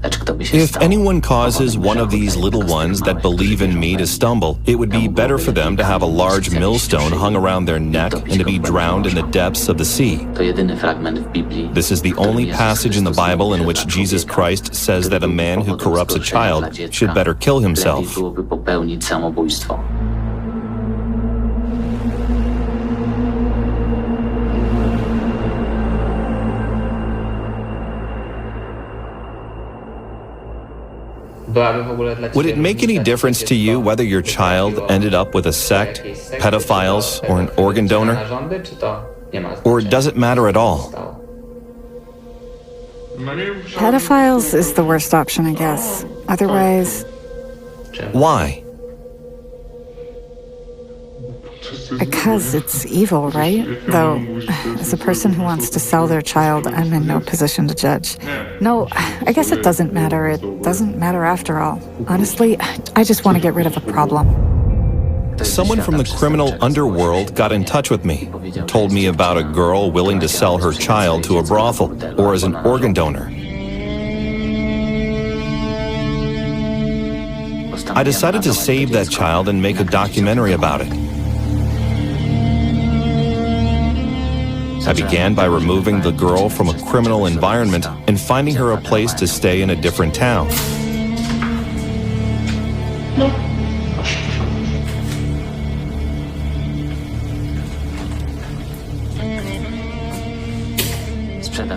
If anyone causes one of these little ones that believe in me to stumble, it would be better for them to have a large millstone hung around their neck and to be drowned in the depths of the sea. This is the only passage in the Bible in which Jesus Christ says that a man who corrupts a child should better kill himself. Would it make any difference to you whether your child ended up with a sect, pedophiles, or an organ donor? Or does it matter at all? Pedophiles is the worst option, I guess. Otherwise... Why? Because it's evil, right? Though, as a person who wants to sell their child, I'm in no position to judge. No, I guess it doesn't matter. It doesn't matter after all. Honestly, I just want to get rid of a problem. Someone from the criminal underworld got in touch with me, told me about a girl willing to sell her child to a brothel or as an organ donor. I decided to save that child and make a documentary about it. I began by removing the girl from a criminal environment and finding her a place to stay in a different town.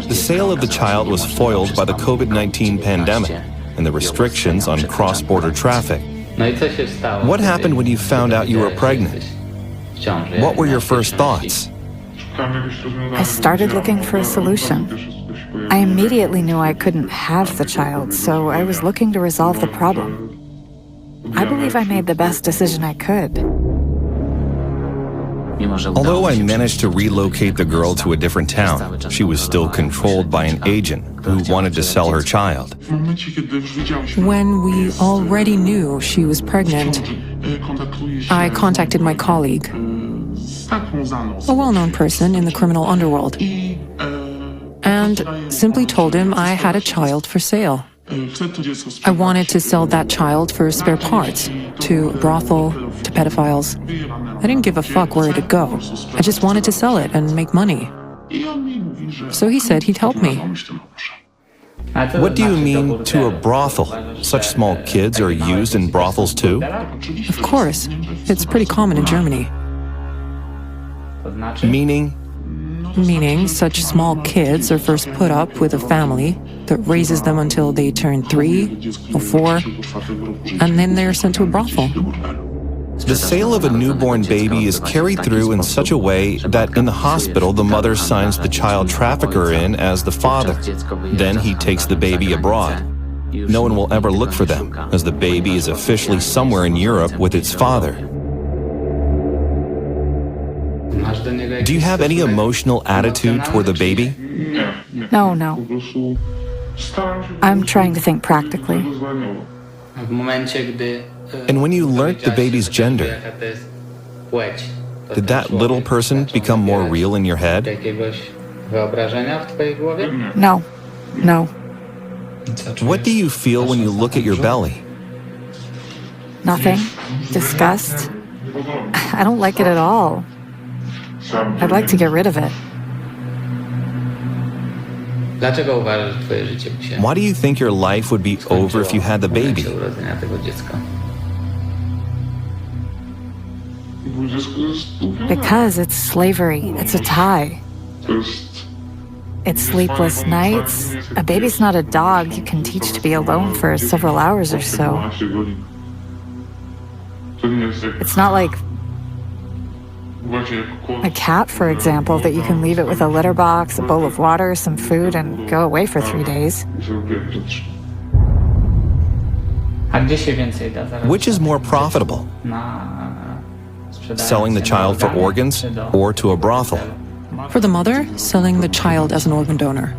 The sale of the child was foiled by the COVID-19 pandemic and the restrictions on cross-border traffic. What happened when you found out you were pregnant? What were your first thoughts? I started looking for a solution. I immediately knew I couldn't have the child, so I was looking to resolve the problem. I believe I made the best decision I could. Although I managed to relocate the girl to a different town, she was still controlled by an agent who wanted to sell her child. When we already knew she was pregnant, I contacted my colleague, a well-known person in the criminal underworld, and simply told him I had a child for sale. I wanted to sell that child for spare parts, to a brothel, to pedophiles. I didn't give a fuck where it'd go. I just wanted to sell it and make money. So he said he'd help me. What do you mean, to a brothel? Such small kids are used in brothels too? Of course. It's pretty common in Germany. Meaning? Meaning, such small kids are first put up with a family that raises them until they turn 3 or 4, and then they're sent to a brothel. The sale of a newborn baby is carried through in such a way that in the hospital the mother signs the child trafficker in as the father. Then he takes the baby abroad. No one will ever look for them, as the baby is officially somewhere in Europe with its father. Do you have any emotional attitude toward the baby? No. I'm trying to think practically. And when you learnt the baby's gender, did that little person become more real in your head? No. What do you feel when you look at your belly? Nothing. Disgust. I don't like it at all. I'd like to get rid of it. Why do you think your life would be over if you had the baby? Because it's slavery. It's a tie. It's sleepless nights. A baby's not a dog you can teach to be alone for several hours or so. It's not like a cat, for example, that you can leave it with a litter box, a bowl of water, some food, and go away for 3 days. Which is more profitable? Selling the child for organs or to a brothel? For the mother, selling the child as an organ donor.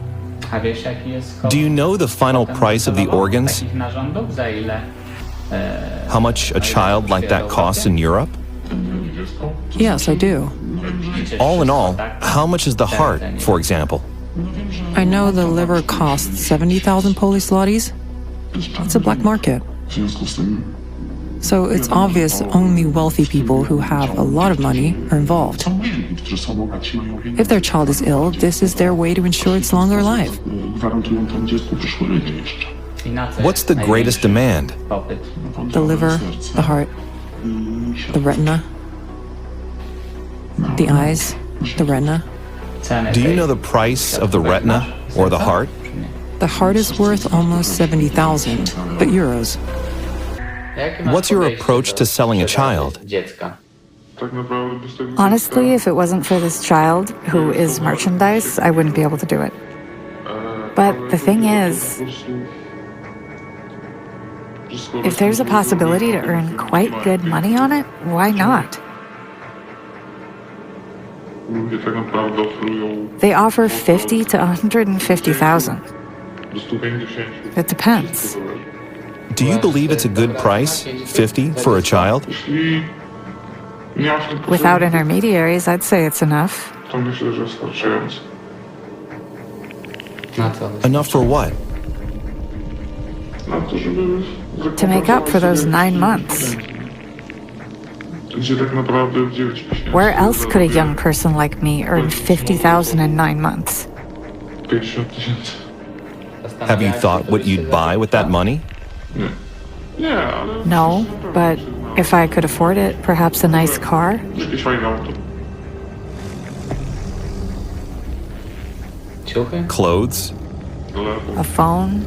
Do you know the final price of the organs? How much a child like that costs in Europe? Yes, I do. All in all, how much is the heart, for example? I know the liver costs 70,000 Polish zlotys. It's a black market. So it's obvious only wealthy people who have a lot of money are involved. If their child is ill, this is their way to ensure its longer life. What's the greatest demand? The liver, the heart, the retina, the eyes, the retina. Do you know the price of the retina or the heart? The heart is worth almost 70,000, but euros. What's your approach to selling a child? Honestly, if it wasn't for this child, who is merchandise, I wouldn't be able to do it. But the thing is, if there's a possibility to earn quite good money on it, why not? They offer 50 to 150,000. It depends. Do you believe it's a good price, 50, for a child? Without intermediaries, I'd say it's enough. Enough for what? To make up for those 9 months. Where else could a young person like me earn 50,000 in 9 months? Have you thought what you'd buy with that money? No, but if I could afford it, perhaps a nice car? Clothes? A phone?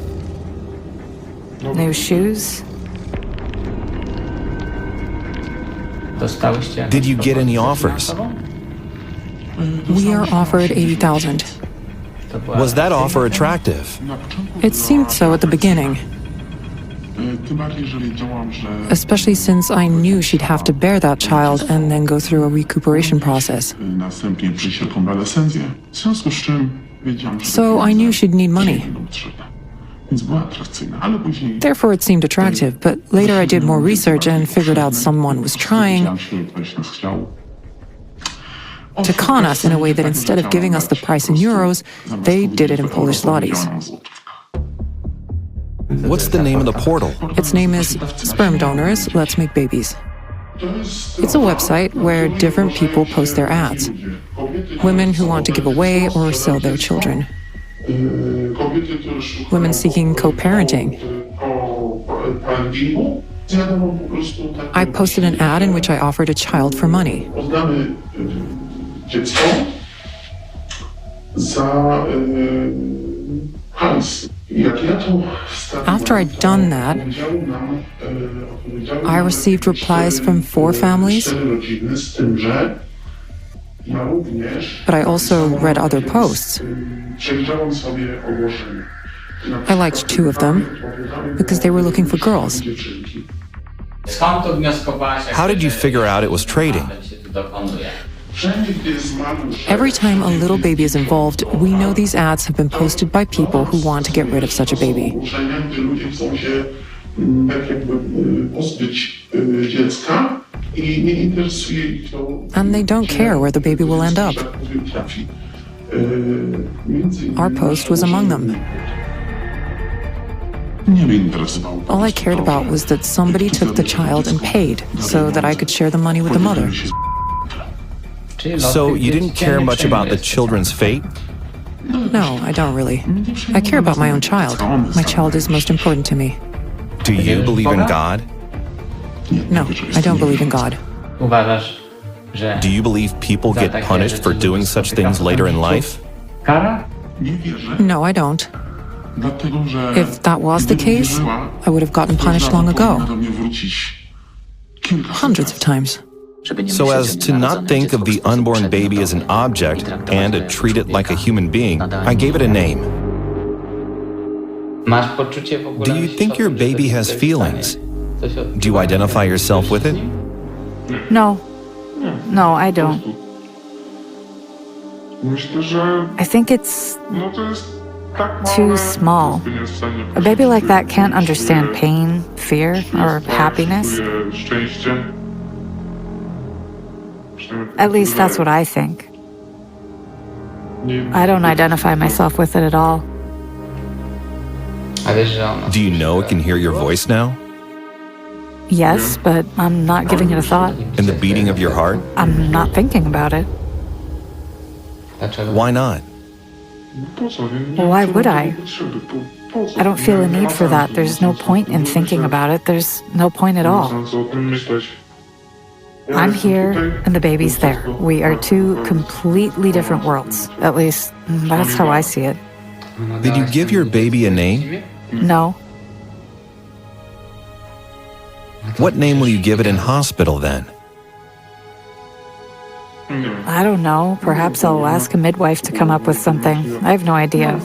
New shoes? Did you get any offers? We are offered 80,000. Was that offer attractive? It seemed so at the beginning, especially since I knew she'd have to bear that child and then go through a recuperation process. So I knew she'd need money. Therefore, it seemed attractive, but later I did more research and figured out someone was trying to con us in a way that instead of giving us the price in euros, they did it in Polish zlotys. What's the name of the portal? Its name is Sperm Donors, Let's Make Babies. It's a website where different people post their ads. Women who want to give away or sell their children. Women seeking co-parenting. I posted an ad in which I offered a child for money. After I'd done that, I received replies from 4 families, but I also read other posts. I liked 2 of them because they were looking for girls. How did you figure out it was trading? Every time a little baby is involved, we know these ads have been posted by people who want to get rid of such a baby. And they don't care where the baby will end up. Our post was among them. All I cared about was that somebody took the child and paid so that I could share the money with the mother. So you didn't care much about the children's fate? No, I don't really. I care about my own child. My child is most important to me. Do you believe in God? No, I don't believe in God. Do you believe people get punished for doing such things later in life? No, I don't. If that was the case, I would have gotten punished long ago. Hundreds of times. So as to not think of the unborn baby as an object and to treat it like a human being, I gave it a name. Do you think your baby has feelings? Do you identify yourself with it? No. No, I don't. I think it's too small. A baby like that can't understand pain, fear, or happiness. At least that's what I think. I don't identify myself with it at all. Do you know it can hear your voice now? Yes, but I'm not giving it a thought. And the beating of your heart? I'm not thinking about it. Why not? Why would I? I don't feel a need for that. There's no point in thinking about it. There's no point at all. I'm here and the baby's there. We are two completely different worlds. At least, that's how I see it. Did you give your baby a name? No. What name will you give it in hospital then? I don't know. Perhaps I'll ask a midwife to come up with something. I have no idea.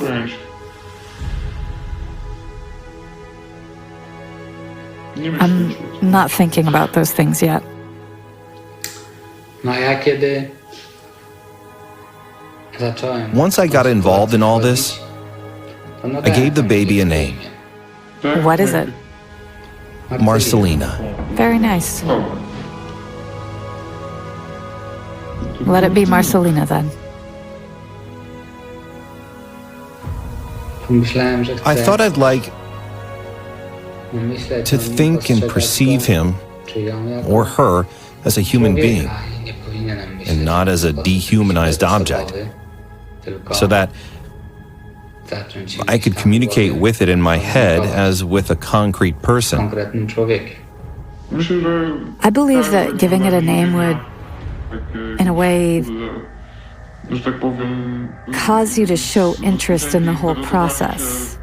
I'm not thinking about those things yet. Once I got involved in all this, I gave the baby a name. What is it? Marcelina. Very nice. Let it be Marcelina then. I thought I'd like to think and perceive him or her as a human being and not as a dehumanized object, so that I could communicate with it in my head as with a concrete person. I believe that giving it a name would, in a way, cause you to show interest in the whole process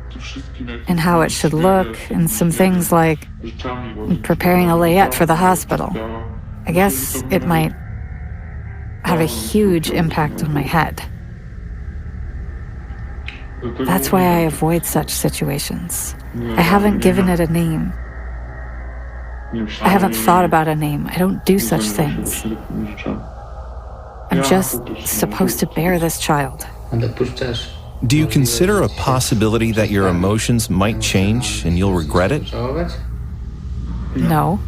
and how it should look, and some things like preparing a layette for the hospital. I guess it might have a huge impact on my head. That's why I avoid such situations. I haven't given it a name. I haven't thought about a name. I don't do such things. I'm just supposed to bear this child. Do you consider a possibility that your emotions might change and you'll regret it? No.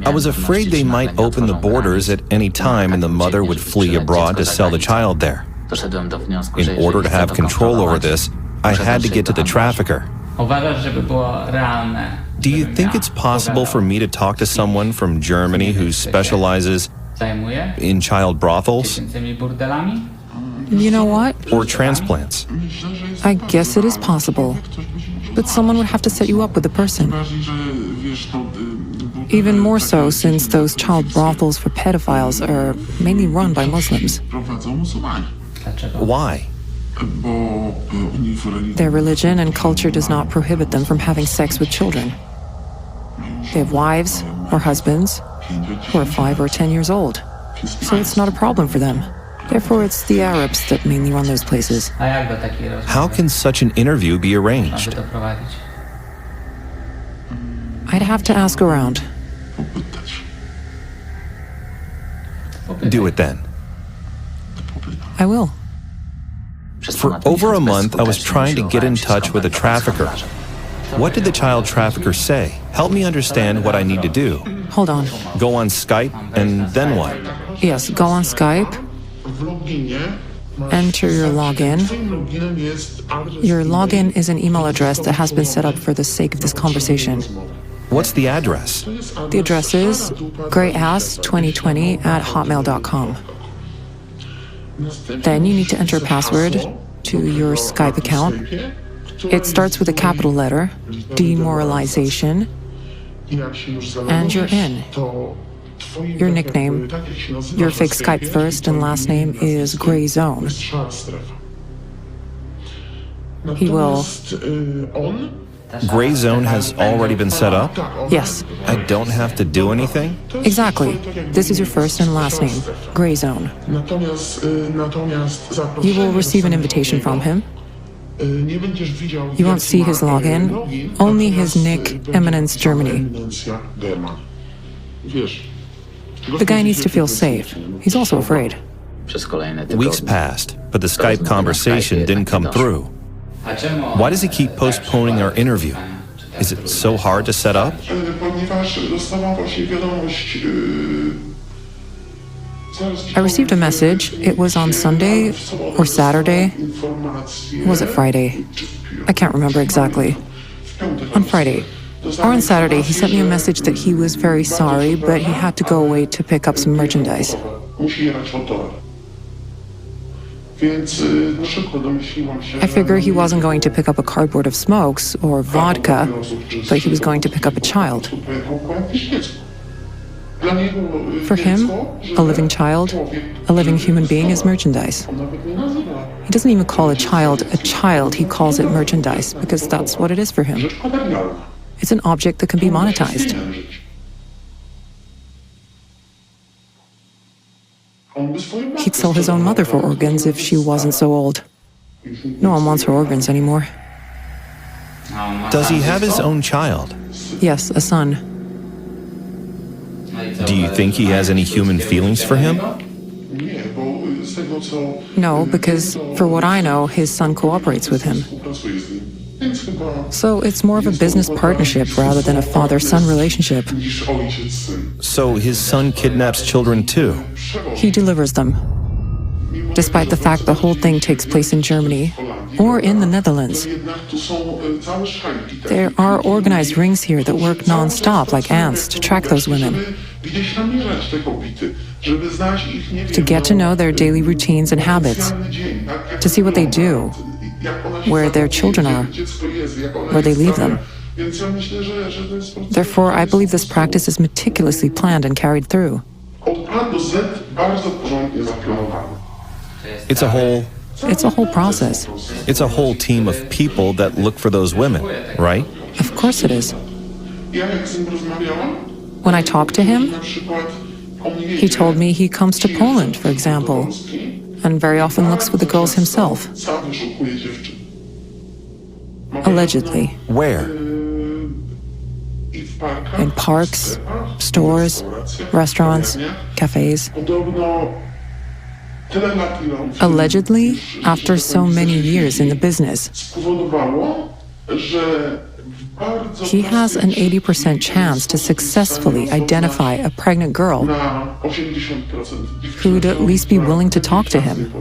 I was afraid they might open the borders at any time and the mother would flee abroad to sell the child there. In order to have control over this, I had to get to the trafficker. Do you think it's possible for me to talk to someone from Germany who specializes in child brothels? You know what? Or transplants? I guess it is possible. But someone would have to set you up with a person. Even more so since those child brothels for pedophiles are mainly run by Muslims. Why? Their religion and culture does not prohibit them from having sex with children. They have wives or husbands who are 5 or 10 years old, so it's not a problem for them. Therefore, it's the Arabs that mainly run those places. How can such an interview be arranged? I'd have to ask around. Do it then. I will. For over a month, I was trying to get in touch with a trafficker. What did the child trafficker say? Help me understand what I need to do. Hold on. Go on Skype, and then what? Yes, go on Skype. Enter your login. Your login is an email address that has been set up for the sake of this conversation. What's the address? The address is grayass2020@hotmail.com. Then you need to enter a password to your Skype account. It starts with a capital letter, demoralization, and you're in. Your nickname, your fake Skype first and last name is Gray Zone. He will... Gray Zone has already been set up? Yes. I don't have to do anything? Exactly. This is your first and last name, Gray Zone. You will receive an invitation from him. You won't see his login, only his nick, Eminence Germany. The guy needs to feel safe. He's also afraid. Weeks passed, but the Skype conversation didn't come through. Why does he keep postponing our interview? Is it so hard to set up? I received a message. It was on Sunday or Saturday. Was it Friday? I can't remember exactly. On Friday. Or on Saturday, he sent me a message that he was very sorry, but he had to go away to pick up some merchandise. I figure he wasn't going to pick up a cardboard of smokes or vodka, but he was going to pick up a child. For him, a living child, a living human being is merchandise. He doesn't even call a child, he calls it merchandise, because that's what it is for him. It's an object that can be monetized. He'd sell his own mother for organs if she wasn't so old. No one wants her organs anymore. Does he have his own child? Yes, a son. Do you think he has any human feelings for him? No, because for what I know, his son cooperates with him. So it's more of a business partnership rather than a father-son relationship. So his son kidnaps children too? He delivers them. Despite the fact the whole thing takes place in Germany or in the Netherlands. There are organized rings here that work non-stop like ants to track those women. To get to know their daily routines and habits. To see what they do, where their children are, where they leave them. Therefore, I believe this practice is meticulously planned and carried through. It's a whole process. It's a whole team of people that look for those women, right? Of course it is. When I talked to him, he told me he comes to Poland, for example, and very often looks for the girls himself. Allegedly. Where? In parks, stores, restaurants, cafes. Allegedly, after so many years in the business, he has an 80% chance to successfully identify a pregnant girl who'd at least be willing to talk to him.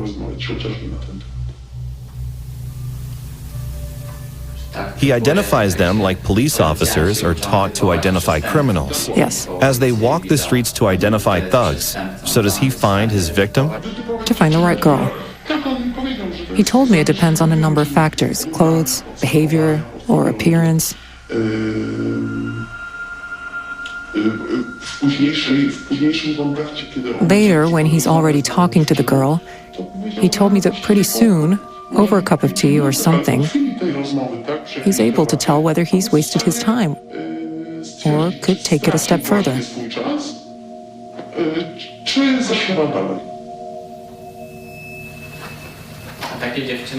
He identifies them like police officers are taught to identify criminals. Yes. As they walk the streets to identify thugs, so does he find his victim? To find the right girl. He told me it depends on a number of factors: clothes, behavior, or appearance. Later, when he's already talking to the girl, he told me that pretty soon, over a cup of tea or something, he's able to tell whether he's wasted his time or could take it a step further.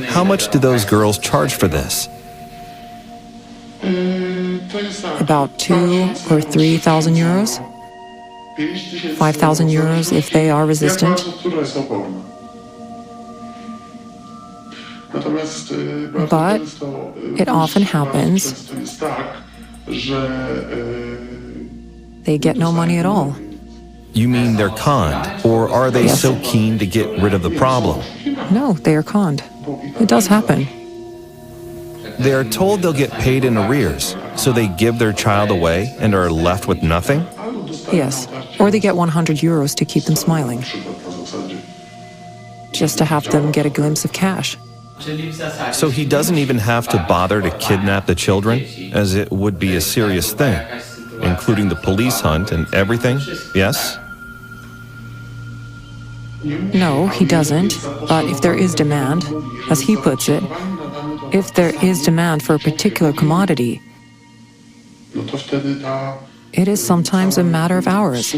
How much do those girls charge for this? About 2,000 or 3,000 euros. 5,000 euros if they are resistant. But it often happens they get no money at all. You mean they're conned, or are they Yes. so keen to get rid of the problem? No, they are conned. It does happen. They are told they'll get paid in arrears, so they give their child away and are left with nothing? Yes. Or they get 100 euros to keep them smiling. Just to have them get a glimpse of cash. So he doesn't even have to bother to kidnap the children, as it would be a serious thing, including the police hunt and everything, yes? No, he doesn't. But if there is demand, as he puts it, if there is demand for a particular commodity, it is sometimes a matter of hours.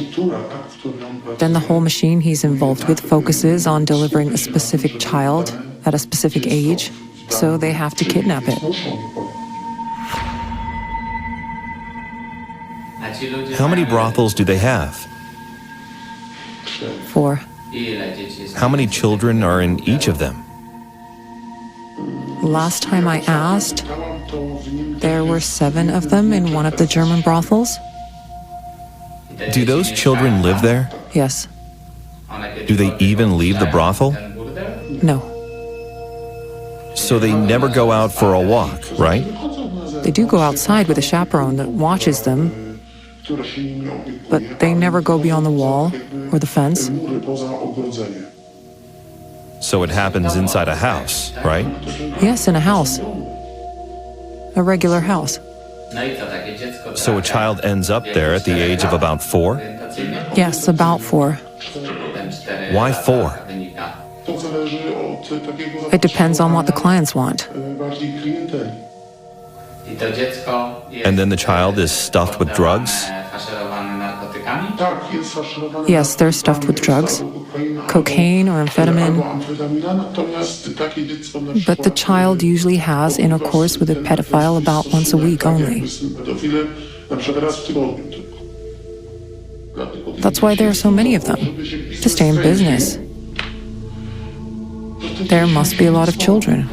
Then the whole machine he's involved with focuses on delivering a specific child at a specific age, so they have to kidnap it. How many brothels do they have? 4. How many children are in each of them? Last time I asked, there were 7 of them in one of the German brothels. Do those children live there? Yes. Do they even leave the brothel? No. So they never go out for a walk, right? They do go outside with a chaperone that watches them, but they never go beyond the wall or the fence. So it happens inside a house, right? Yes, in a house. A regular house. So a child ends up there at the age of about 4? Yes, about 4. Why 4? It depends on what the clients want. And then the child is stuffed with drugs? Yes, they're stuffed with drugs, cocaine or amphetamine, but the child usually has intercourse with a pedophile about once a week only. That's why there are so many of them, to stay in business. There must be a lot of children.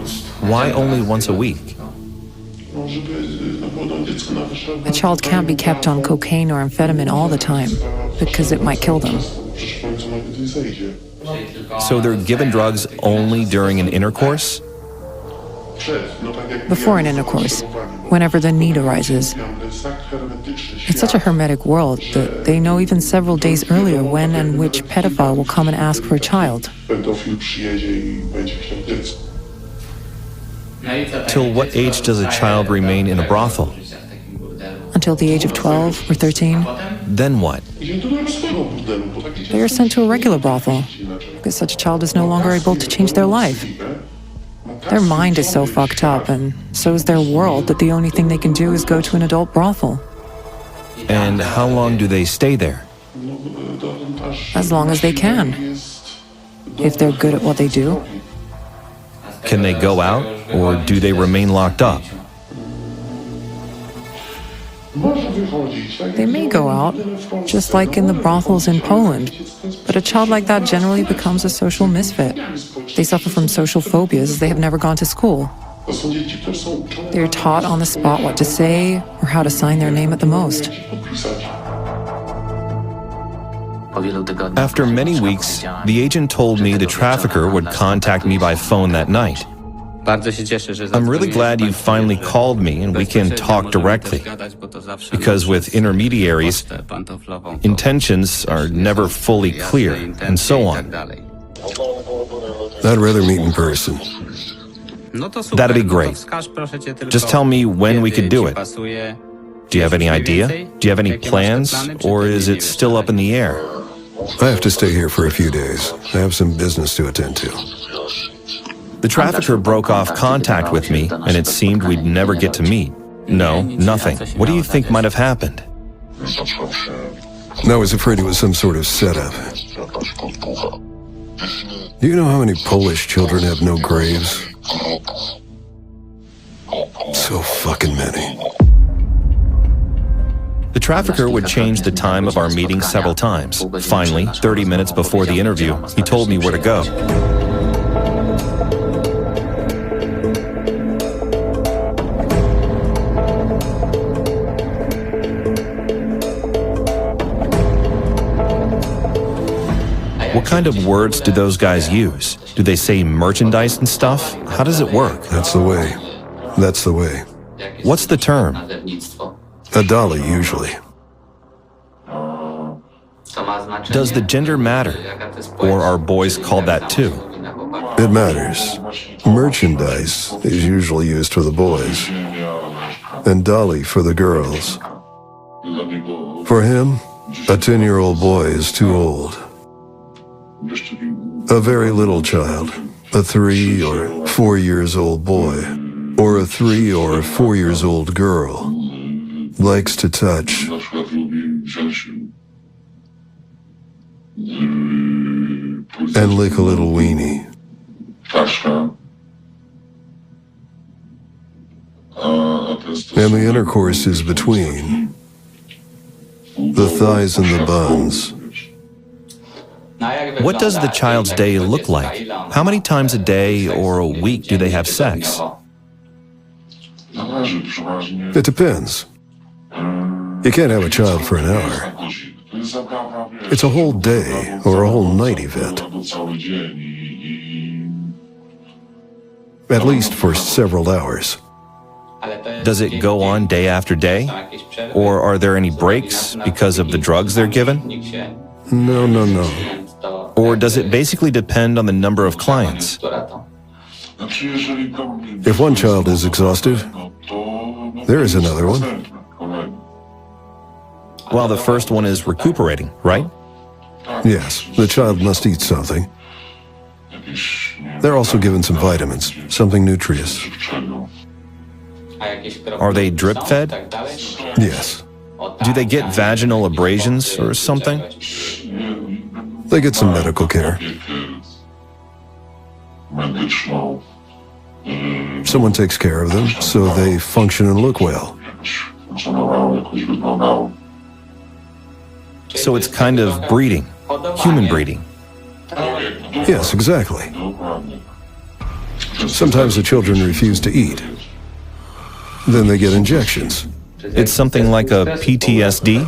Why only once a week? A child can't be kept on cocaine or amphetamine all the time, because it might kill them. So they're given drugs only during an intercourse? Before an intercourse, whenever the need arises. It's such a hermetic world that they know even several days earlier when and which pedophile will come and ask for a child. Till what age does a child remain in a brothel? Until the age of 12 or 13. Then what? They are sent to a regular brothel, because such a child is no longer able to change their life. Their mind is so fucked up, and so is their world, that the only thing they can do is go to an adult brothel. And how long do they stay there? As long as they can, if they're good at what they do. Can they go out, or do they remain locked up? They may go out, just like in the brothels in Poland, but a child like that generally becomes a social misfit. They suffer from social phobias as they have never gone to school. They are taught on the spot what to say or how to sign their name at the most. After many weeks, the agent told me the trafficker would contact me by phone that night. I'm really glad you finally called me and we can talk directly, because with intermediaries, intentions are never fully clear, and so on. I'd rather meet in person. That'd be great. Just tell me when we could do it. Do you have any idea? Do you have any plans? Or is it still up in the air? I have to stay here for a few days. I have some business to attend to. The trafficker broke off contact with me, and it seemed we'd never get to meet. No, nothing. What do you think might have happened? I was afraid it was some sort of setup. Do you know how many Polish children have no graves? So fucking many. The trafficker would change the time of our meeting several times. Finally, 30 minutes before the interview, he told me where to go. What kind of words do those guys use? Do they say merchandise and stuff? How does it work? That's the way. That's the way. What's the term? A dolly, usually. Does the gender matter? Or are boys called that too? It matters. Merchandise is usually used for the boys, and dolly for the girls. For him, a 10-year-old boy is too old. A very little child, a 3 or 4 years old boy, or a 3 or 4 years old girl, likes to touch and lick a little weenie. And the intercourse is between the thighs and the buns. What does the child's day look like? How many times a day or a week do they have sex? It depends. You can't have a child for an hour. It's a whole day or a whole night event. At least for several hours. Does it go on day after day? Or are there any breaks because of the drugs they're given? No. Or does it basically depend on the number of clients? If one child is exhausted, there is another one. While the first one is recuperating, right? Yes, the child must eat something. They're also given some vitamins, something nutritious. Are they drip-fed? Yes. Do they get vaginal abrasions or something? They get some medical care. Someone takes care of them so they function and look well. So it's kind of breeding, human breeding. Yes, exactly. Sometimes the children refuse to eat. Then they get injections. It's something like a PTSD?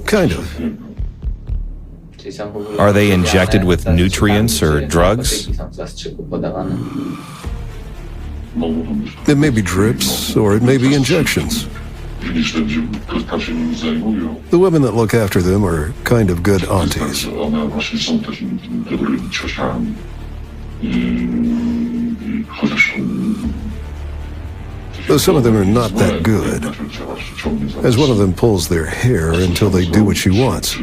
Kind of. Are they injected with nutrients or drugs? It may be drips or it may be injections. The women that look after them are kind of good aunties. Though some of them are not that good, as one of them pulls their hair until they do what she wants,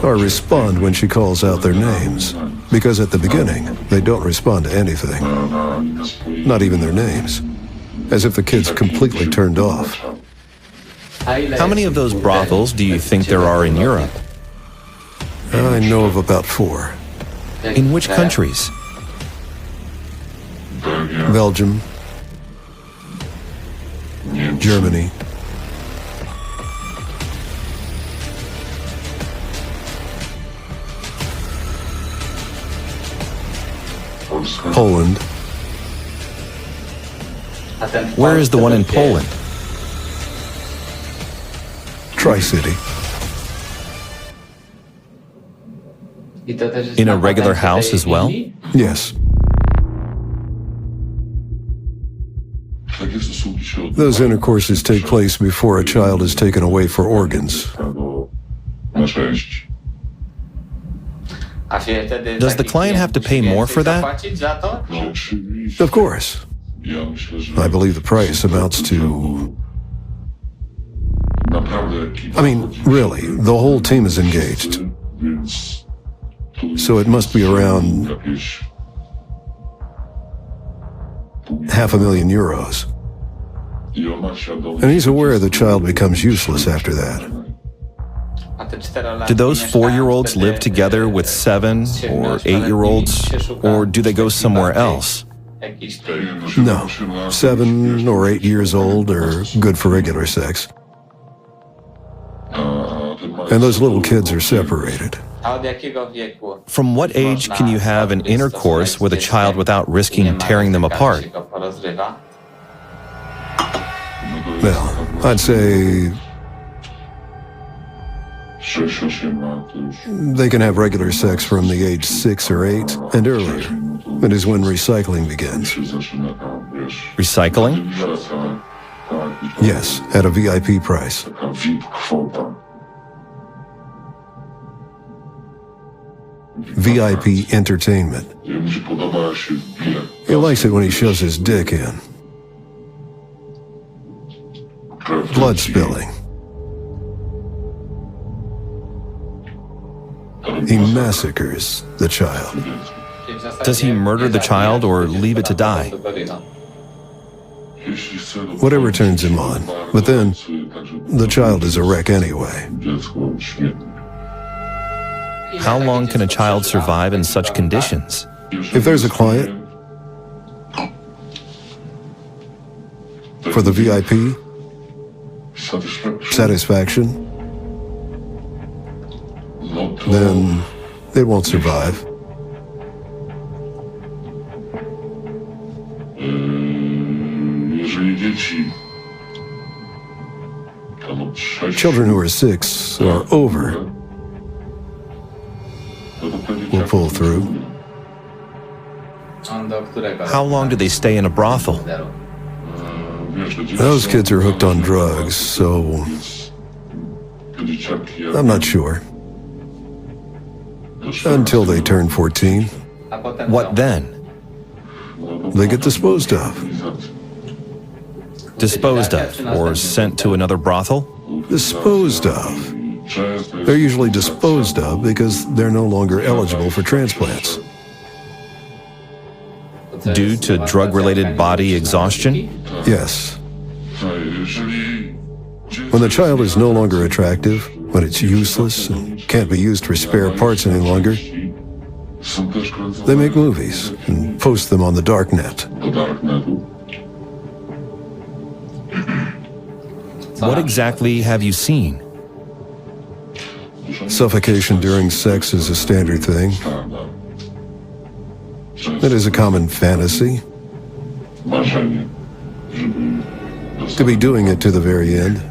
or respond when she calls out their names, because at the beginning, they don't respond to anything, not even their names, as if the kid's completely turned off. How many of those brothels do you think there are in Europe? I know of about 4. In which countries? Belgium, Germany, Poland. Where is the one in Poland? Tri-City. In a regular house as well? Yes. Those intercourses take place before a child is taken away for organs. Does the client have to pay more for that? Of course. I believe the price amounts to... I mean, really, the whole team is engaged. So it must be around €500,000. And he's aware the child becomes useless after that. Do those 4-year-olds live together with 7 or 8-year-olds, or do they go somewhere else? No, 7 or 8 years old are good for regular sex. And those little kids are separated. From what age can you have an intercourse with a child without risking tearing them apart? Well, I'd say they can have regular sex from the age 6 or 8 and earlier. That is when recycling begins. Recycling? Yes, at a VIP price. VIP entertainment. He likes it when he shoves his dick in. Blood spilling. He massacres the child. Does he murder the child or leave it to die? Whatever turns him on. But then, the child is a wreck anyway. How long can a child survive in such conditions? If there's a client, for the VIP, satisfaction, then it won't survive. Children who are 6 or over will pull through. How long do they stay in a brothel? Those kids are hooked on drugs, so I'm not sure. Until they turn 14, What then? they get disposed of. Disposed of or sent to another brothel? Disposed of. They're usually disposed of because they're no longer eligible for transplants. Due to drug-related body exhaustion? Yes. When the child is no longer attractive, when it's useless and can't be used for spare parts any longer, they make movies and post them on the dark net. What exactly have you seen? Suffocation during sex is a standard thing. It is a common fantasy. To be doing it to the very end.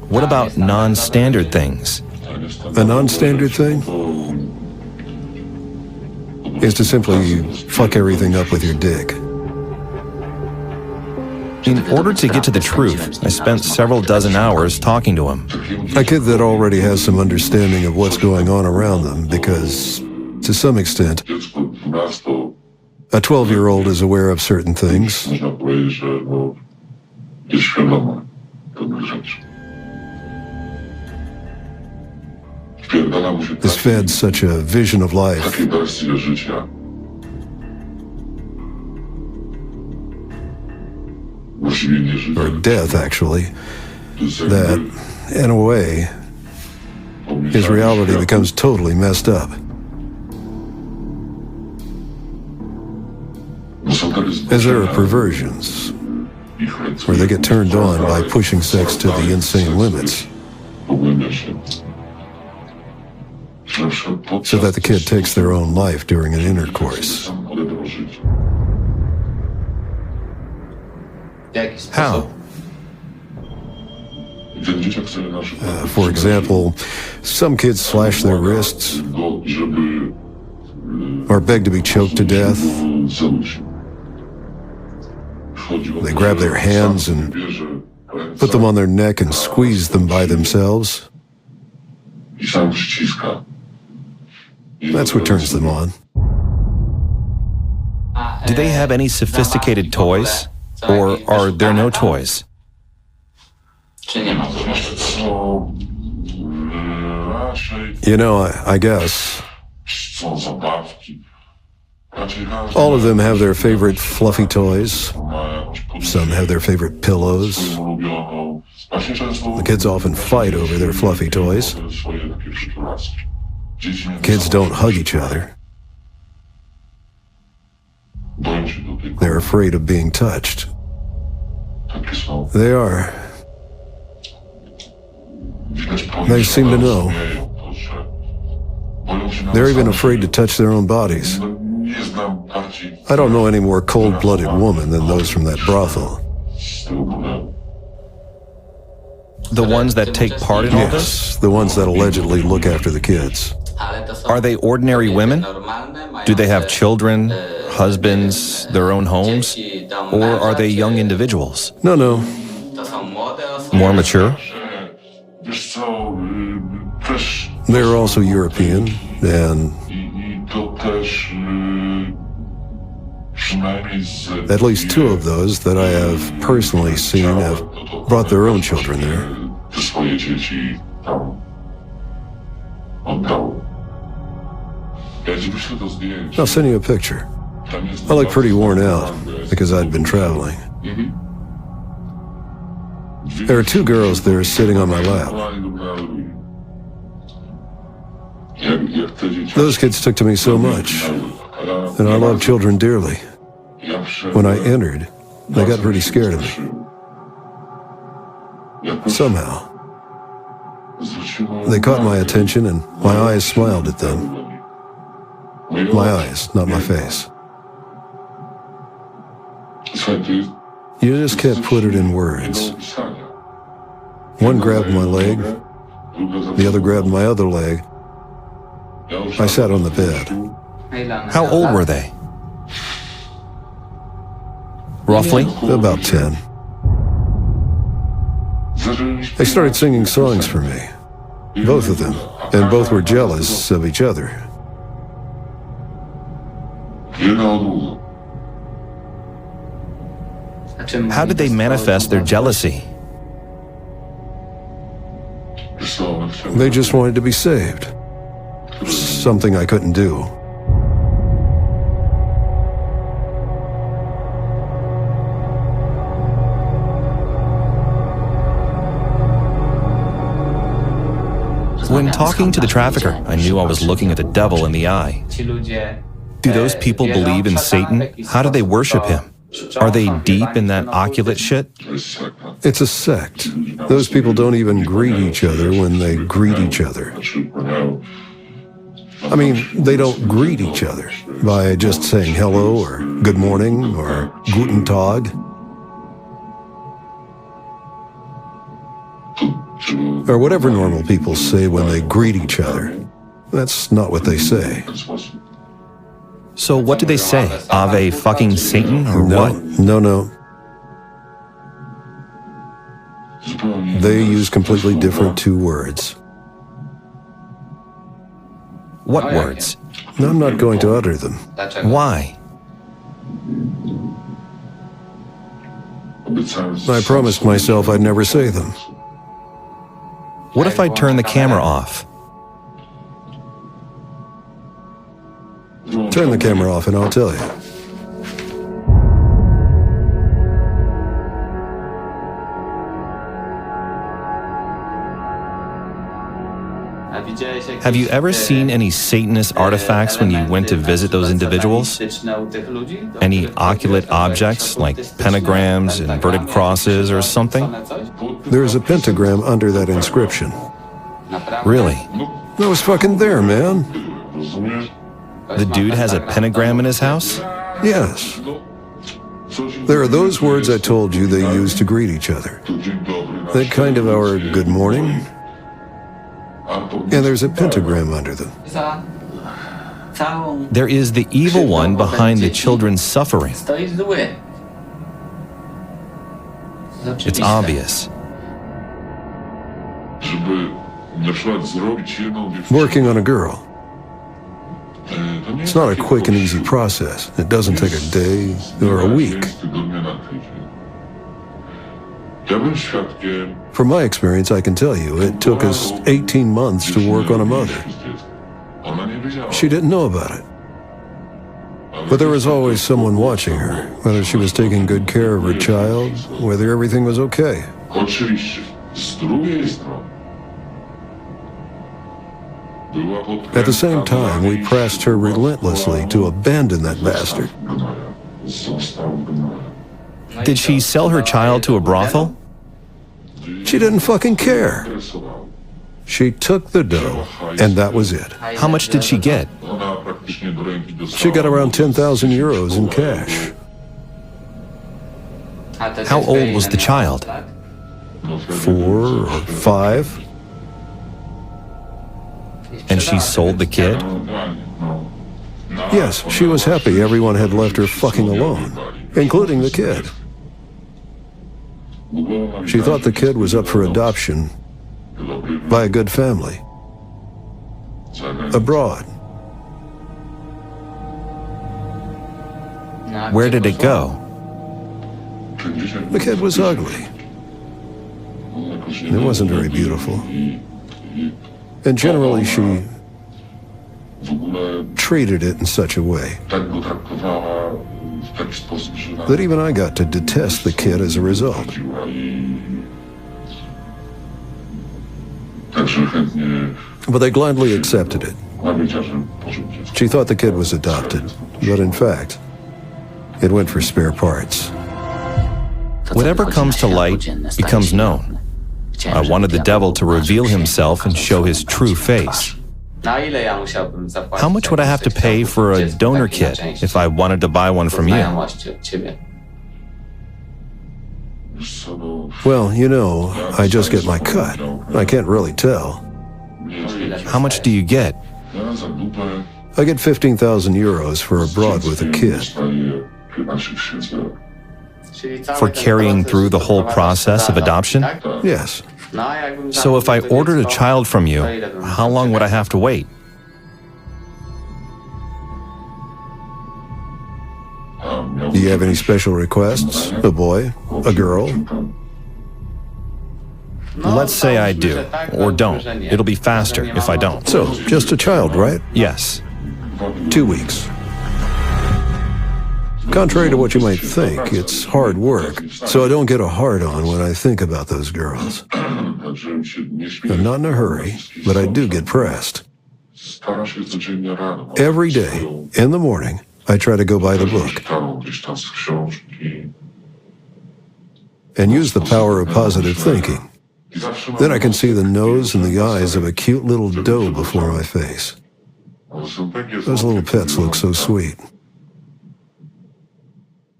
What about non-standard things? A non-standard thing is to simply fuck everything up with your dick. In order to get to the truth, I spent several dozen hours talking to him. A kid that already has some understanding of what's going on around them because, to some extent, a 12-year-old is aware of certain things. Is fed such a vision of life. Or death, actually, that, in a way, his reality becomes totally messed up. As there are perversions, where they get turned on by pushing sex to the insane limits, so that the kid takes their own life during an intercourse. How? For example, some kids slash their wrists or beg to be choked to death. They grab their hands and put them on their neck and squeeze them by themselves. That's what turns them on. Do they have any sophisticated toys? Or are there no toys? You know, I guess all of them have their favorite fluffy toys. Some have their favorite pillows. The kids often fight over their fluffy toys. Kids don't hug each other. They're afraid of being touched. They are. They seem to know. They're even afraid to touch their own bodies. I don't know any more cold-blooded woman than those from that brothel. The ones that take part in all this? Yes, the ones that allegedly look after the kids. Are they ordinary women? Do they have children, husbands, their own homes? Or are they young individuals? No. More mature? They're also European, and at least 2 of those that I have personally seen have brought their own children there. I'll send you a picture. I look pretty worn out because I'd been traveling. There are 2 girls there sitting on my lap. Those kids took to me so much, and I love children dearly. When I entered, they got pretty scared of me. Somehow, they caught my attention and my eyes smiled at them. My eyes, not my face. You just can't put it in words. One grabbed my leg, the other grabbed my other leg. I sat on the bed. How old were they? Roughly? About 10. They started singing songs for me, both of them, and both were jealous of each other. How did they manifest their jealousy? They just wanted to be saved. Something I couldn't do. When talking to the trafficker, I knew I was looking at the devil in the eye. Do those people believe in Satan? How do they worship him? Are they deep in that oculate shit? It's a sect. Those people don't even greet each other when they greet each other. I mean, they don't greet each other by just saying hello or good morning or guten Tag. Or whatever normal people say when they greet each other. That's not what they say. So what do they say? Ave fucking Satan or what? No. They use completely different two words. What words? I'm not going to utter them. Why? I promised myself I'd never say them. What if I turn the camera off? Turn the camera off and I'll tell you. Have you ever seen any Satanist artifacts when you went to visit those individuals? Any oculate objects like pentagrams, inverted crosses, or something? There's a pentagram under that inscription. Really? I was fucking there, man. The dude has a pentagram in his house? Yes. There are those words I told you they use to greet each other. That kind of our good morning. And there's a pentagram under them. There is the evil one behind the children's suffering. It's obvious. Working on a girl. It's not a quick and easy process. It doesn't take a day or a week. From my experience, I can tell you, it took us 18 months to work on a mother. She didn't know about it. But there was always someone watching her, whether she was taking good care of her child, whether everything was okay. At the same time, we pressed her relentlessly to abandon that bastard. Did she sell her child to a brothel? She didn't fucking care. She took the dough, and that was it. How much did she get? She got around 10,000 euros in cash. How old was the child? 4 or 5. And she sold the kid? Yes, she was happy everyone had left her fucking alone, including the kid. She thought the kid was up for adoption by a good family, abroad. Where did it go? The kid was ugly. It wasn't very beautiful. And generally she treated it in such a way that even I got to detest the kid as a result. But they gladly accepted it. She thought the kid was adopted, but in fact, it went for spare parts. Whatever comes to light becomes known. I wanted the devil to reveal himself and show his true face. How much would I have to pay for a donor kit if I wanted to buy one from you? Well, you know, I just get my cut. I can't really tell. How much do you get? I get 15,000 euros for abroad with a kid. For carrying through the whole process of adoption? Yes. So if I ordered a child from you, how long would I have to wait? Do you have any special requests? A boy? A girl? Let's say I do, or don't. It'll be faster if I don't. So, just a child, right? Yes. 2 weeks. Contrary to what you might think, it's hard work, so I don't get a hard-on when I think about those girls. I'm not in a hurry, but I do get pressed. Every day, in the morning, I try to go by the book and use the power of positive thinking. Then I can see the nose and the eyes of a cute little doe before my face. Those little pets look so sweet.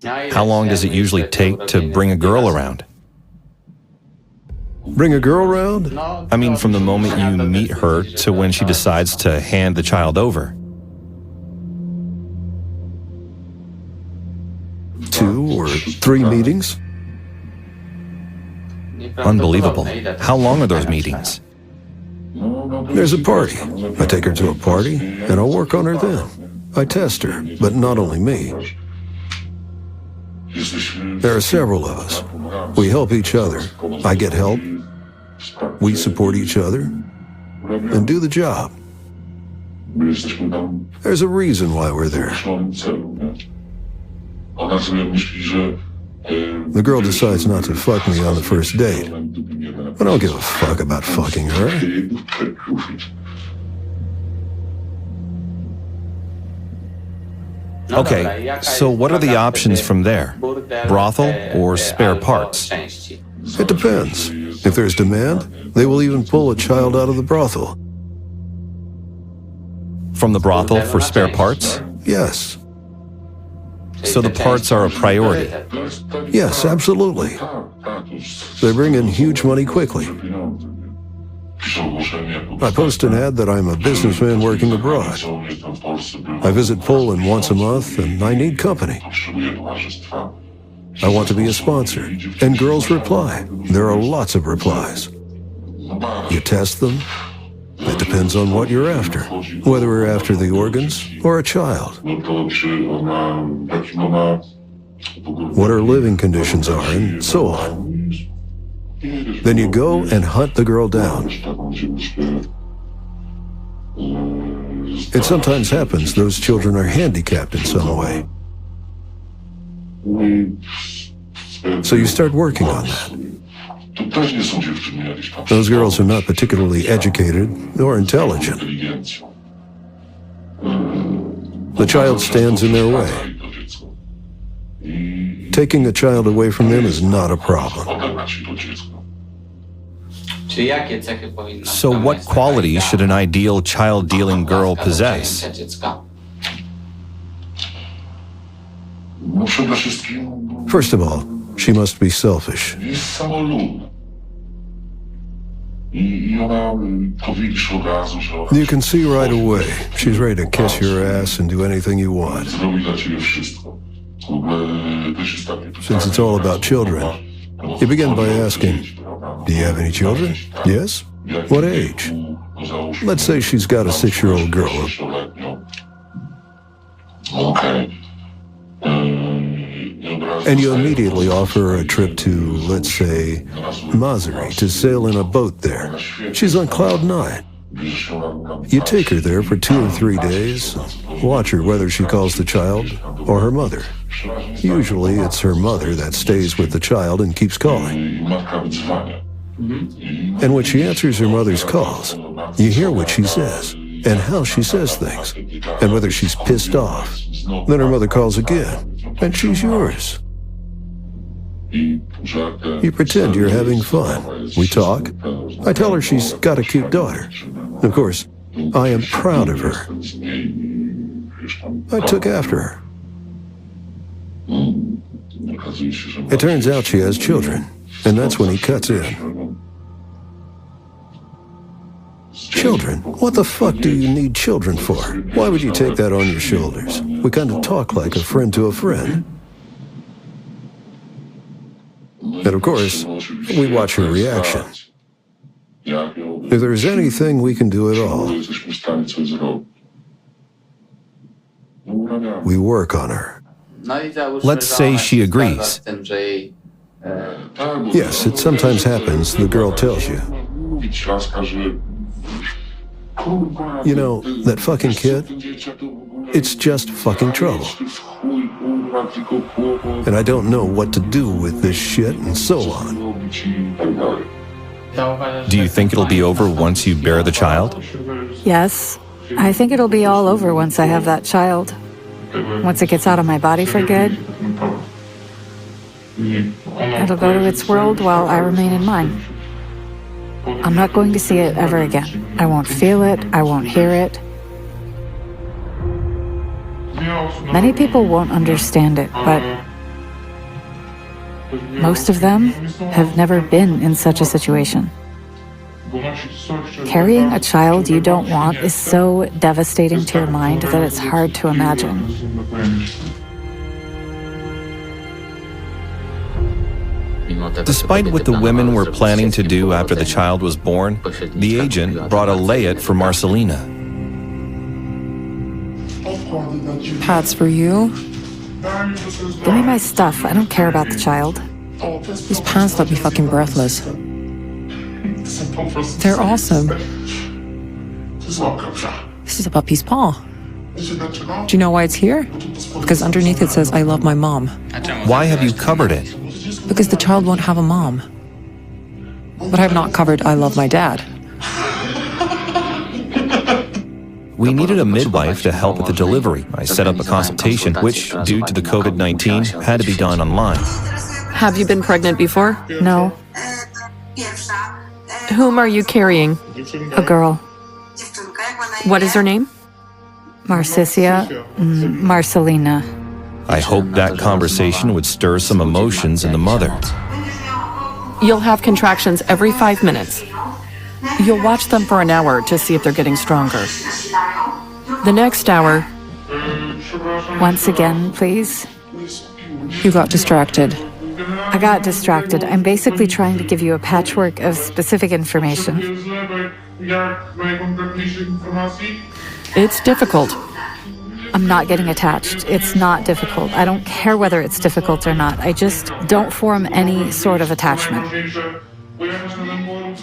How long does it usually take to bring a girl around? Bring a girl around? I mean, from the moment you meet her to when she decides to hand the child over. 2 or 3 meetings? Unbelievable. How long are those meetings? There's a party. I take her to a party, and I'll work on her then. I test her, but not only me. There are several of us. We help each other. I get help. We support each other and do the job. There's a reason why we're there. The girl decides not to fuck me on the first date. I don't give a fuck about fucking her. Okay, so what are the options from there? Brothel or spare parts? It depends. If there's demand, they will even pull a child out of the brothel. From the brothel for spare parts? Yes. So the parts are a priority. Yes, absolutely. They bring in huge money quickly. I post an ad that I'm a businessman working abroad. I visit Poland once a month and I need company. I want to be a sponsor. And girls reply. There are lots of replies. You test them. It depends on what you're after, whether we're after the organs or a child. What our living conditions are, and so on. Then you go and hunt the girl down. It sometimes happens those children are handicapped in some way. So you start working on that. Those girls are not particularly educated nor intelligent. The child stands in their way. Taking a child away from them is not a problem. So what qualities should an ideal child-dealing girl possess? First of all, she must be selfish. You can see right away, she's ready to kiss your ass and do anything you want. Since it's all about children, you begin by asking, do you have any children? Yes? What age? Let's say she's got a 6-year-old girl. And you immediately offer her a trip to, let's say, Masery to sail in a boat there. She's on cloud 9. You take her there for 2 or 3 days, watch her whether she calls the child or her mother. Usually it's her mother that stays with the child and keeps calling. And when she answers her mother's calls, you hear what she says and how she says things, and whether she's pissed off. Then her mother calls again, and she's yours. You pretend you're having fun. We talk. I tell her she's got a cute daughter. Of course, I am proud of her. I took after her. It turns out she has children, and that's when he cuts in. Children? What the fuck do you need children for? Why would you take that on your shoulders? We kind of talk like a friend to a friend. And of course, we watch her reaction. If there's anything we can do at all, we work on her. Let's say she agrees. Yes, it sometimes happens, the girl tells you. You know, that fucking kid, it's just fucking trouble. And I don't know what to do with this shit and so on. Do you think it'll be over once you bear the child? Yes, I think it'll be all over once I have that child. Once it gets out of my body for good, it'll go to its world while I remain in mine. I'm not going to see it ever again. I won't feel it, I won't hear it. Many people won't understand it, but most of them have never been in such a situation. Carrying a child you don't want is so devastating to your mind that it's hard to imagine. Despite what the women were planning to do after the child was born, the agent brought a layette for Marcelina. Pat's for you. Give me my stuff. I don't care about the child. These pants let me fucking breathless. They're awesome. This is a puppy's paw. Do you know why it's here? Because underneath it says, I love my mom. Why have you covered it? Because the child won't have a mom. But I've not covered, I love my dad. We needed a midwife to help with the delivery. I set up a consultation, which, due to the COVID-19, had to be done online. Have you been pregnant before? No, Whom are you carrying? a girl. What is her name? Marcelina. I hoped that conversation would stir some emotions in the mother. You'll have contractions every 5 minutes. You'll watch them for an hour to see if they're getting stronger. The next hour, Once again, please. You got distracted. I got distracted. I'm basically trying to give you a patchwork of specific information. it's difficult. I'm not getting attached. It's not difficult. I don't care whether it's difficult or not. I just don't form any sort of attachment.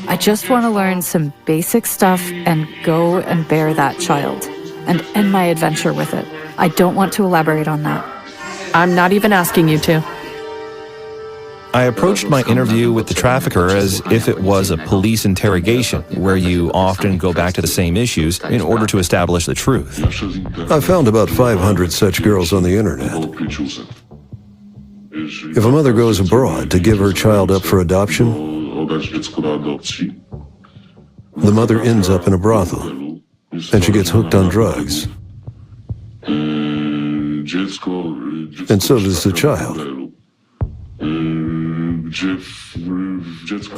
I just want to learn some basic stuff and go and bear that child and end my adventure with it. I don't want to elaborate on that. I'm not even asking you to. I approached my interview with the trafficker as if it was a police interrogation, where you often go back to the same issues in order to establish the truth. I found about 500 such girls on the internet. If a mother goes abroad to give her child up for adoption, the mother ends up in a brothel, and she gets hooked on drugs. And so does the child.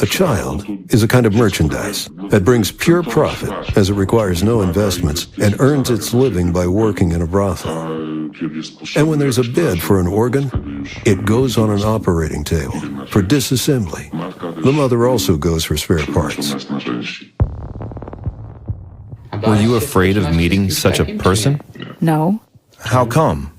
A child is a kind of merchandise that brings pure profit as it requires no investments and earns its living by working in a brothel. And when there's a bid for an organ, it goes on an operating table for disassembly. The mother also goes for spare parts. Were you afraid of meeting such a person? No. How come?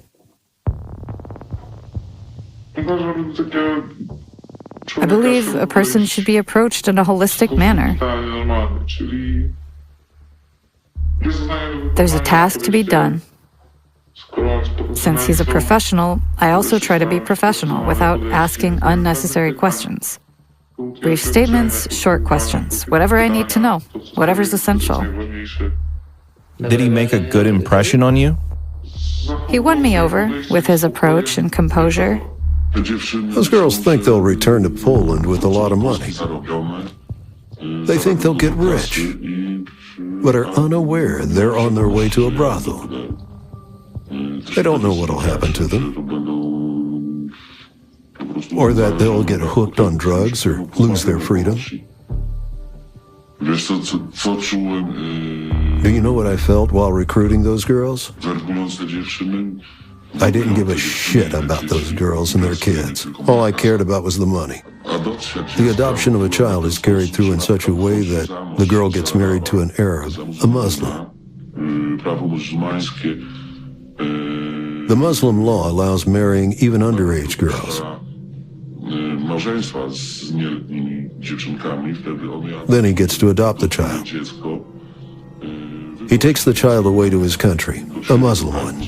I believe a person should be approached in a holistic manner. There's a task to be done. Since he's a professional, I also try to be professional without asking unnecessary questions. Brief statements, short questions, whatever I need to know, whatever's essential. Did he make a good impression on you? He won me over with his approach and composure. Those girls think they'll return to Poland with a lot of money. They think they'll get rich, but are unaware they're on their way to a brothel. They don't know what'll happen to them. or that they'll get hooked on drugs or lose their freedom. Do you know what I felt while recruiting those girls? I didn't give a shit about those girls and their kids. All I cared about was the money. The adoption of a child is carried through in such a way that the girl gets married to an Arab, a Muslim. The Muslim law allows marrying even underage girls. Then he gets to adopt the child. He takes the child away to his country, a Muslim one,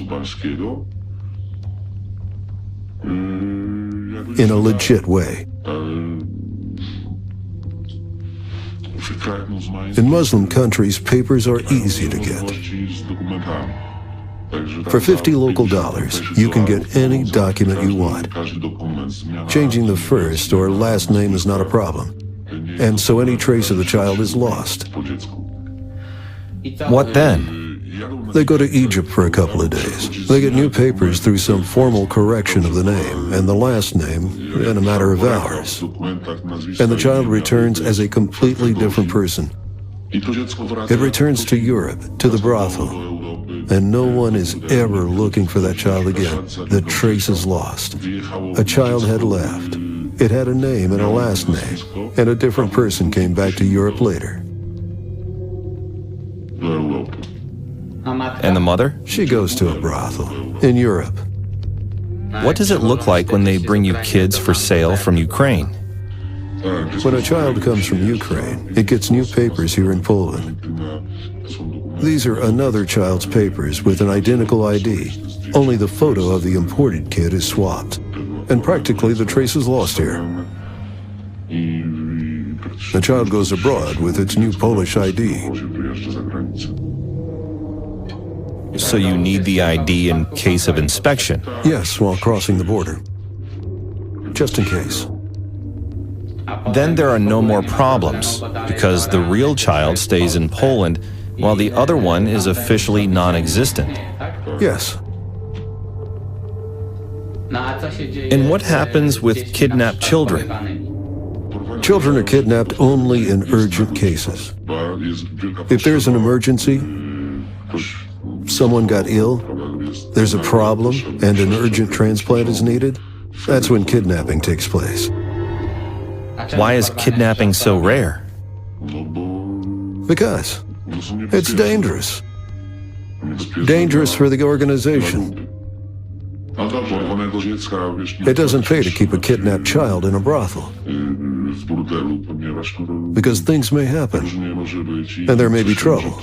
in a legit way. In Muslim countries, papers are easy to get. For 50 local dollars, you can get any document you want. Changing the first or last name is not a problem, and so any trace of the child is lost. What then? They go to Egypt for a couple of days. They get new papers through some formal correction of the name and the last name in a matter of hours. And the child returns as a completely different person. It returns to Europe, to the brothel, and no one is ever looking for that child again. The trace is lost. A child had left. It had a name and a last name, and a different person came back to Europe later. And the mother? She goes to a brothel in Europe. What does it look like when they bring you kids for sale from Ukraine? When a child comes from Ukraine, it gets new papers here in Poland. These are another child's papers with an identical ID. Only the photo of the imported kid is swapped, and practically the trace is lost here. The child goes abroad with its new Polish ID. So you need the ID in case of inspection? Yes, while crossing the border. Just in case. Then there are no more problems, because the real child stays in Poland, while the other one is officially non-existent. Yes. And what happens with kidnapped children? Children are kidnapped only in urgent cases. If there's an emergency, someone got ill, there's a problem, and an urgent transplant is needed, that's when kidnapping takes place. Why is kidnapping so rare? Because it's dangerous. Dangerous for the organization. It doesn't pay to keep a kidnapped child in a brothel, because things may happen, and there may be trouble.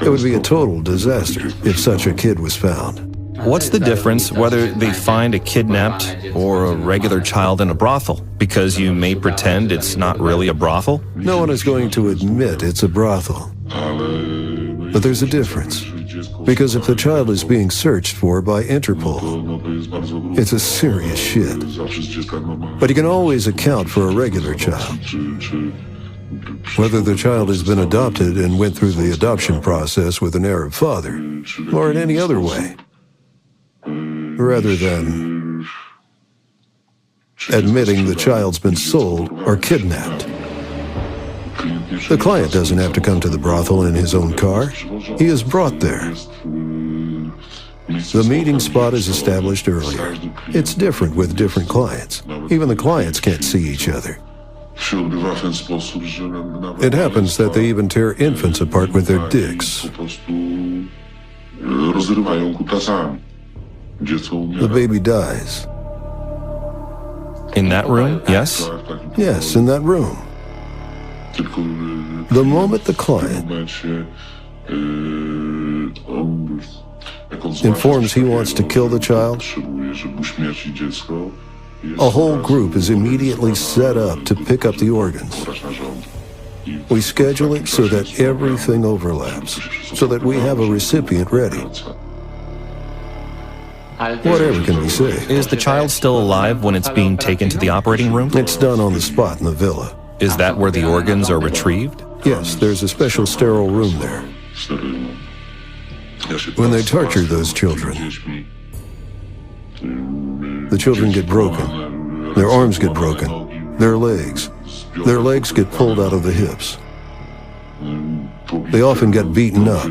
It would be a total disaster if such a kid was found. What's the difference whether they find a kidnapped or a regular child in a brothel? Because you may pretend it's not really a brothel? No one is going to admit it's a brothel. But there's a difference. Because if the child is being searched for by Interpol, it's a serious shit. But you can always account for a regular child. Whether the child has been adopted and went through the adoption process with an Arab father, or in any other way, rather than admitting the child's been sold or kidnapped. The client doesn't have to come to the brothel in his own car. He is brought there. The meeting spot is established earlier. It's different with different clients. Even the clients can't see each other. It happens that they even tear infants apart with their dicks. The baby dies. In that room, yes? Yes, in that room. The moment the client informs he wants to kill the child, a whole group is immediately set up to pick up the organs. We schedule it so that everything overlaps, so that we have a recipient ready. Whatever can be saved. Is the child still alive when it's being taken to the operating room? It's done on the spot in the villa. Is that where the organs are retrieved? Yes, there's a special sterile room there. When they torture those children, the children get broken. Their arms get broken. Their legs get pulled out of the hips. They often get beaten up.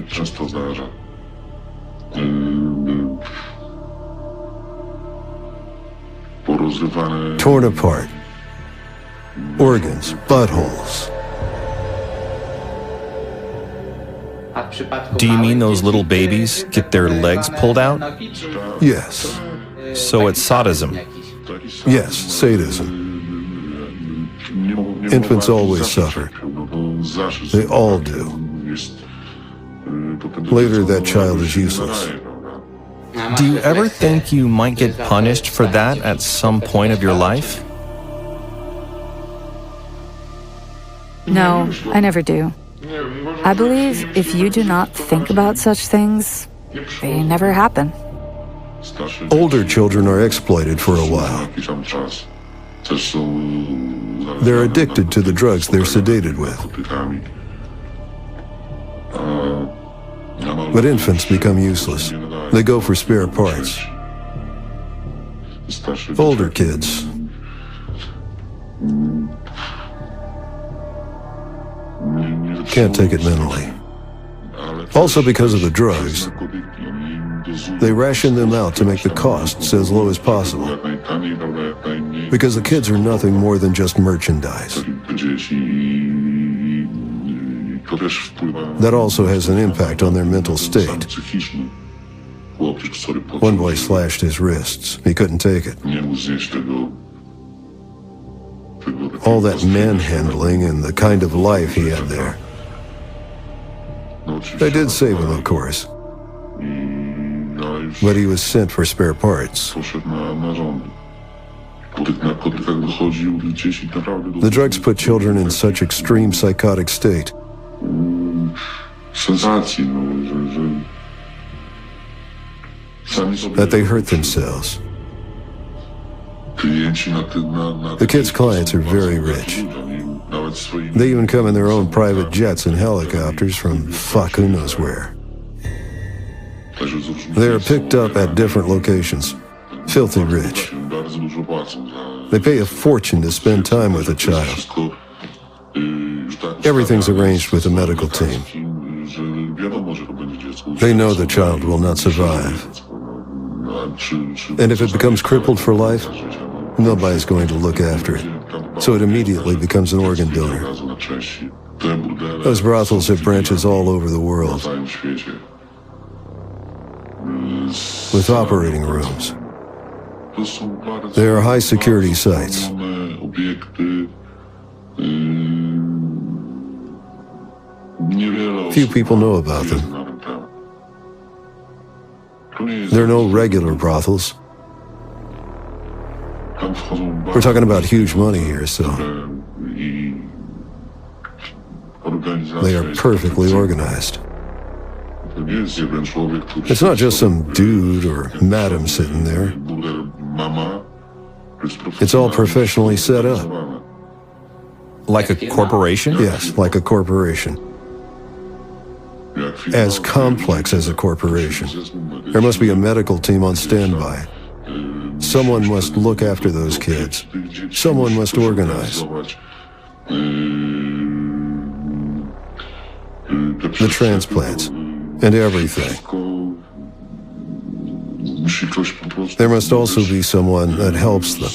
Torn apart. Organs, buttholes. Do you mean those little babies get their legs pulled out? Yes. So it's sadism. Yes, sadism. Infants always suffer. They all do. Later, that child is useless. Do you ever think you might get punished for that at some point of your life? No, I never do. I believe if you do not think about such things, they never happen. Older children are exploited for a while. They're addicted to the drugs they're sedated with. But infants become useless. They go for spare parts. Older kids can't take it mentally. Also because of the drugs, they ration them out to make the costs as low as possible. Because the kids are nothing more than just merchandise. That also has an impact on their mental state. One boy slashed his wrists. He couldn't take it. All that manhandling and the kind of life he had there. They did save him, of course. But he was sent for spare parts. The drugs put children in such extreme psychotic state that they hurt themselves. The kids' clients are very rich. They even come in their own private jets and helicopters from fuck who knows where. They are picked up at different locations, filthy rich. They pay a fortune to spend time with a child. Everything's arranged with a medical team. They know the child will not survive. And if it becomes crippled for life, nobody's going to look after it. So it immediately becomes an organ donor. Those brothels have branches all over the world, with operating rooms. They are high security sites. Few people know about them. There are no regular brothels. We're talking about huge money here, so they are perfectly organized. It's not just some dude or madam sitting there. It's all professionally set up. Like a corporation? Yes, like a corporation. As complex as a corporation. There must be a medical team on standby. Someone must look after those kids. Someone must organize. The transplants and everything. There must also be someone that helps them.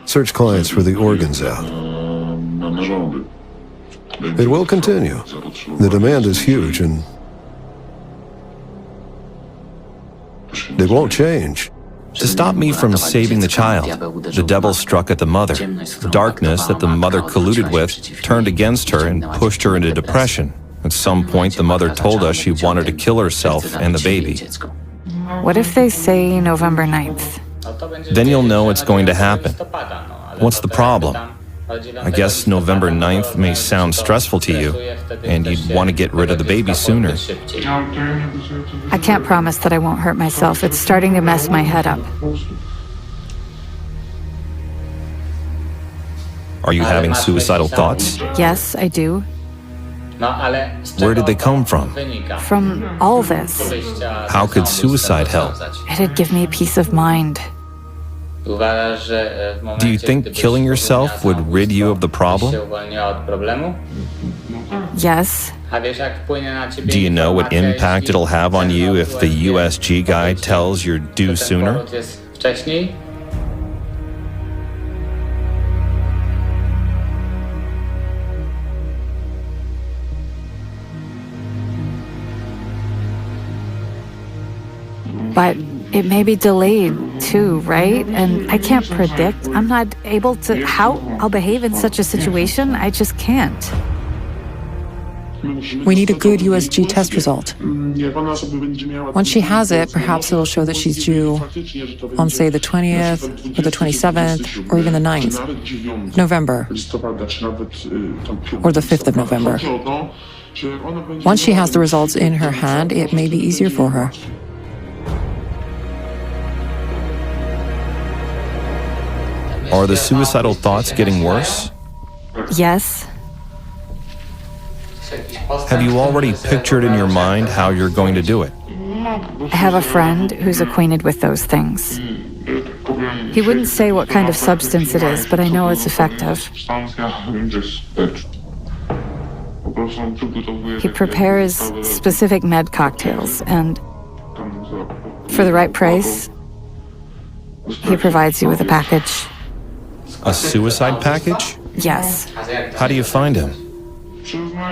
Search clients for the organs out. It will continue. The demand is huge and they won't change. To stop me from saving the child, the devil struck at the mother. Darkness that the mother colluded with turned against her and pushed her into depression. At some point, the mother told us she wanted to kill herself and the baby. What if they say November 9th? Then you'll know it's going to happen. What's the problem? I guess November 9th may sound stressful to you, and you'd want to get rid of the baby sooner. I can't promise that I won't hurt myself. It's starting to mess my head up. Are you having suicidal thoughts? Yes, I do. Where did they come from? From all this. How could suicide help? It'd give me peace of mind. Do you think killing yourself would rid you of the problem? Yes. Do you know what impact it'll have on you if the USG guy tells you're due sooner? But it may be delayed too, right? And I can't predict. I'm not able to, how I'll behave in such a situation. I just can't. We need a good USG test result. Once she has it, perhaps it'll show that she's due on, say, the 20th, or the 27th, or even the 9th of November, or the 5th of November. Once she has the results in her hand, it may be easier for her. Are the suicidal thoughts getting worse? Yes. Have you already pictured in your mind how you're going to do it? I have a friend who's acquainted with those things. He wouldn't say what kind of substance it is, but I know it's effective. He prepares specific med cocktails, and for the right price, he provides you with a package. A suicide package? Yes. How do you find him?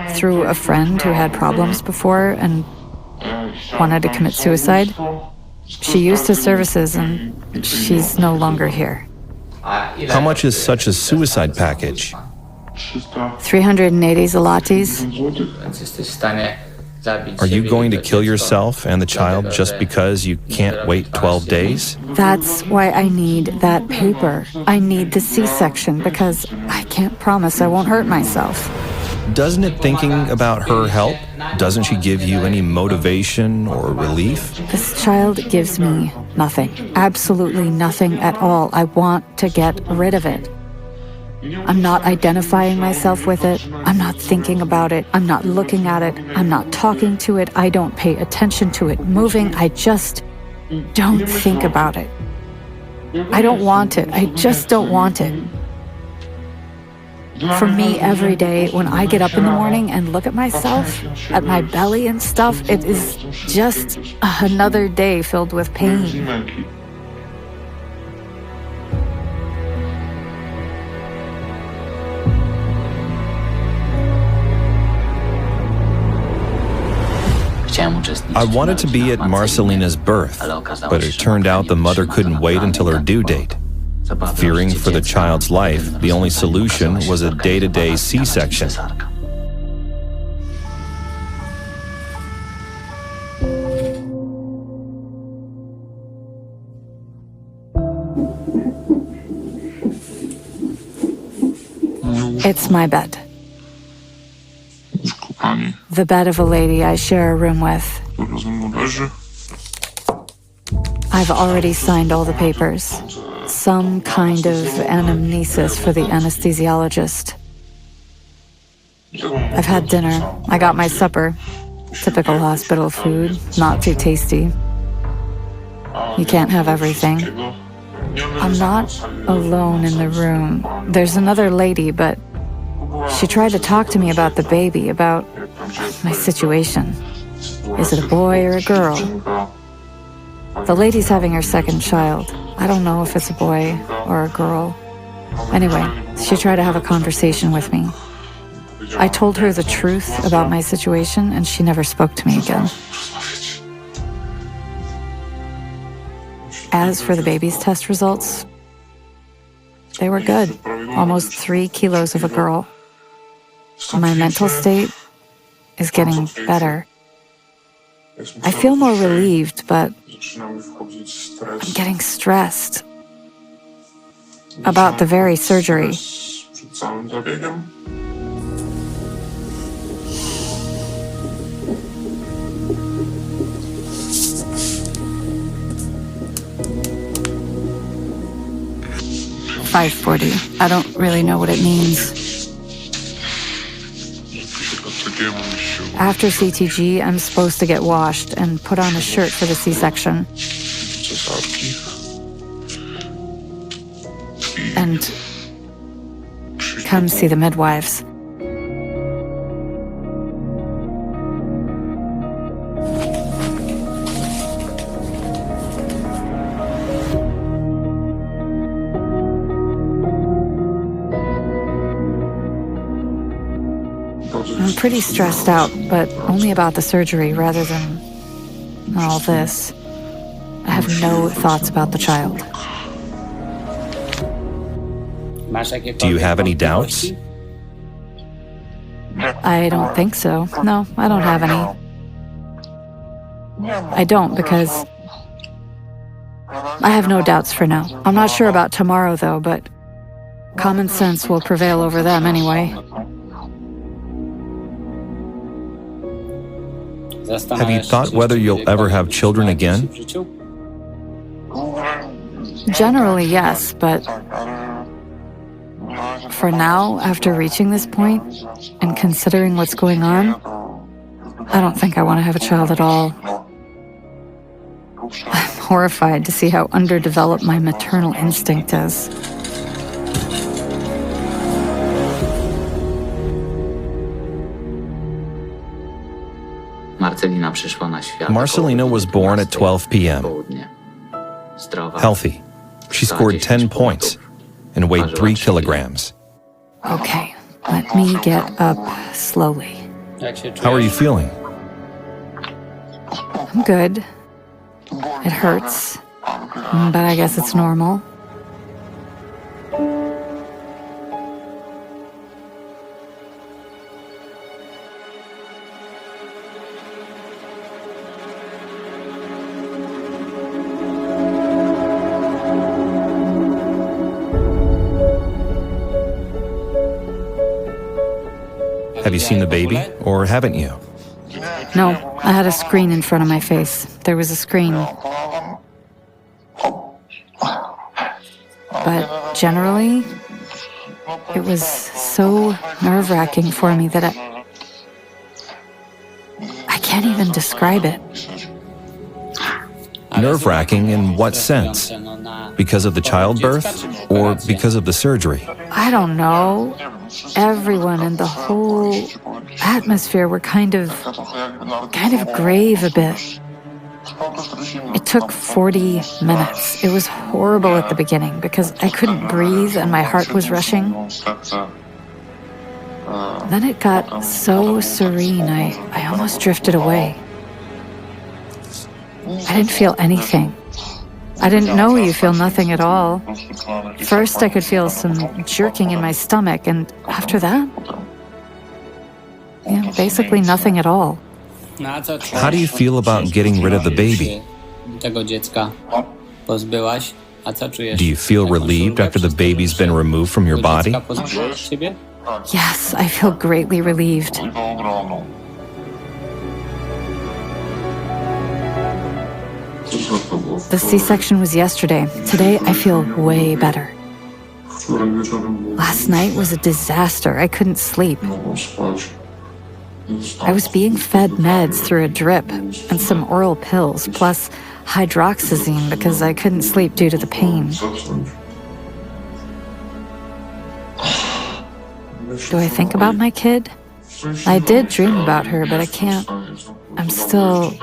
Through a friend who had problems before and wanted to commit suicide. She used his services and she's no longer here. How much is such a suicide package? 380 zlotys. Are you going to kill yourself and the child just because you can't wait 12 days? That's why I need that paper. I need the C-section because I can't promise I won't hurt myself. Doesn't it thinking about her help? Doesn't she give you any motivation or relief? This child gives me nothing. Absolutely nothing at all. I want to get rid of it. I'm not identifying myself with it. I'm not thinking about it. I'm not looking at it. I'm not talking to it. I don't pay attention to it moving. I just don't think about it. I don't want it. I just don't want it. For me, every day when I get up in the morning and look at myself, at my belly and stuff, it is just another day filled with pain. I wanted to be at Marcelina's birth, but it turned out the mother couldn't wait until her due date. Fearing for the child's life, the only solution was a day-to-day C-section. It's my bed. The bed of a lady I share a room with. I've already signed all the papers. Some kind of anamnesis for the anesthesiologist. I've had dinner. I got my supper. Typical hospital food, not too tasty. You can't have everything. I'm not alone in the room. There's another lady, but she tried to talk to me about the baby, about my situation. Is it a boy or a girl? The lady's having her second child. I don't know if it's a boy or a girl. Anyway, she tried to have a conversation with me. I told her the truth about my situation, and she never spoke to me again. As for the baby's test results, they were good. Almost 3 kilos of a girl. My mental state is getting better. I feel more relieved, but I'm getting stressed about the very surgery. $540. I don't really know what it means. After CTG, I'm supposed to get washed and put on a shirt for the C-section. And come see the midwives. I'm pretty stressed out, but only about the surgery rather than all this. I have no thoughts about the child. Do you have any doubts? I don't think so. No, I don't have any. I don't because I have no doubts for now. I'm not sure about tomorrow though, but common sense will prevail over them anyway. Have you thought whether you'll ever have children again? Generally, yes, but for now, after reaching this point and considering what's going on, I don't think I want to have a child at all. I'm horrified to see how underdeveloped my maternal instinct is. Marcelina was born at 12 p.m. Healthy. She scored 10 points and weighed 3 kilograms. Okay, let me get up slowly. How are you feeling? I'm good. It hurts, but I guess it's normal. Have you seen the baby, or haven't you? No, I had a screen in front of my face. There was a screen. But generally, it was so nerve-wracking for me that I can't even describe it. Nerve-wracking in what sense? Because of the childbirth, or because of the surgery? I don't know. Everyone and the whole atmosphere were kind of grave a bit. It took 40 minutes. It was horrible at the beginning because I couldn't breathe and my heart was rushing. Then it got so serene, I almost drifted away. I didn't feel anything. I didn't know you feel nothing at all. First, I could feel some jerking in my stomach, and after that, basically nothing at all. How do you feel about getting rid of the baby? Do you feel relieved after the baby's been removed from your body? Yes, I feel greatly relieved. The C-section was yesterday. Today, I feel way better. Last night was a disaster. I couldn't sleep. I was being fed meds through a drip and some oral pills, plus hydroxyzine because I couldn't sleep due to the pain. Do I think about my kid? I did dream about her, but I can't. I'm still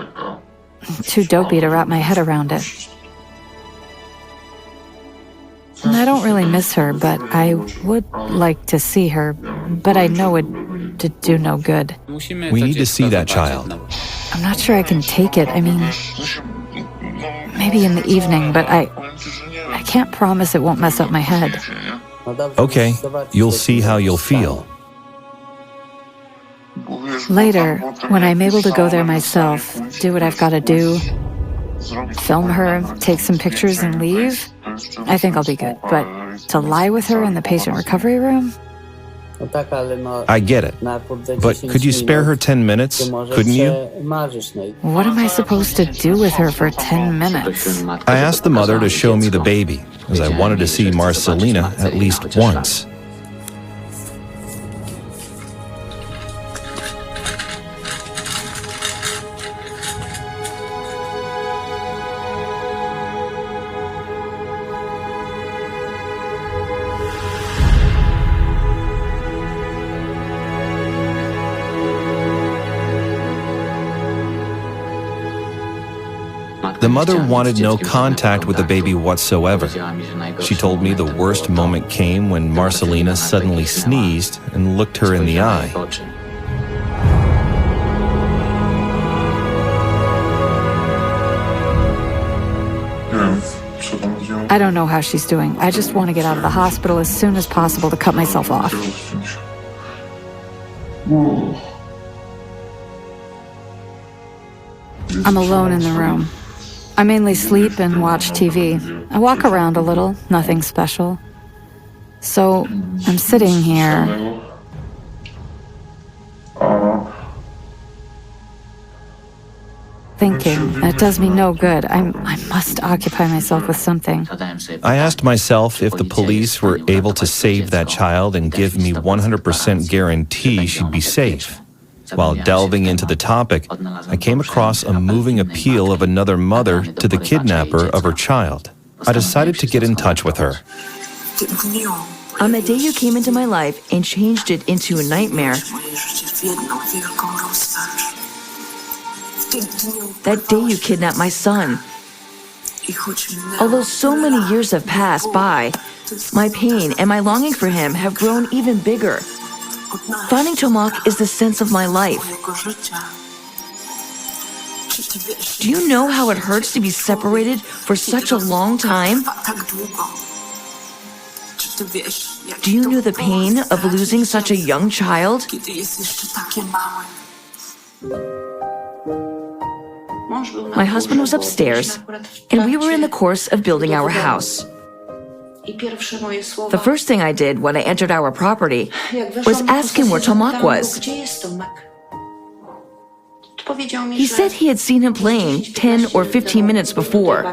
too dopey to wrap my head around it. And I don't really miss her, but I would like to see her, but I know it'd do no good. We need to see that child. I'm not sure I can take it. I mean, maybe in the evening, but I can't promise it won't mess up my head. Okay, you'll see how you'll feel. Later, when I'm able to go there myself, do what I've got to do, film her, take some pictures and leave, I think I'll be good. But to lie with her in the patient recovery room? I get it. But could you spare her 10 minutes? Couldn't you? What am I supposed to do with her for 10 minutes? I asked the mother to show me the baby, as I wanted to see Marcelina at least once. The mother wanted no contact with the baby whatsoever. She told me the worst moment came when Marcelina suddenly sneezed and looked her in the eye. I don't know how she's doing. I just want to get out of the hospital as soon as possible to cut myself off. I'm alone in the room. I mainly sleep and watch TV. I walk around a little, nothing special. So, I'm sitting here. Thinking. It does me no good. I must occupy myself with something. I asked myself if the police were able to save that child and give me 100% guarantee she'd be safe. While delving into the topic, I came across a moving appeal of another mother to the kidnapper of her child. I decided to get in touch with her. On the day you came into my life and changed it into a nightmare, that day you kidnapped my son. Although so many years have passed by, my pain and my longing for him have grown even bigger. Finding Tomek is the sense of my life. Do you know how it hurts to be separated for such a long time? Do you know the pain of losing such a young child? My husband was upstairs, and we were in the course of building our house. The first thing I did when I entered our property was ask him where Tomek was. He said he had seen him playing 10 or 15 minutes before.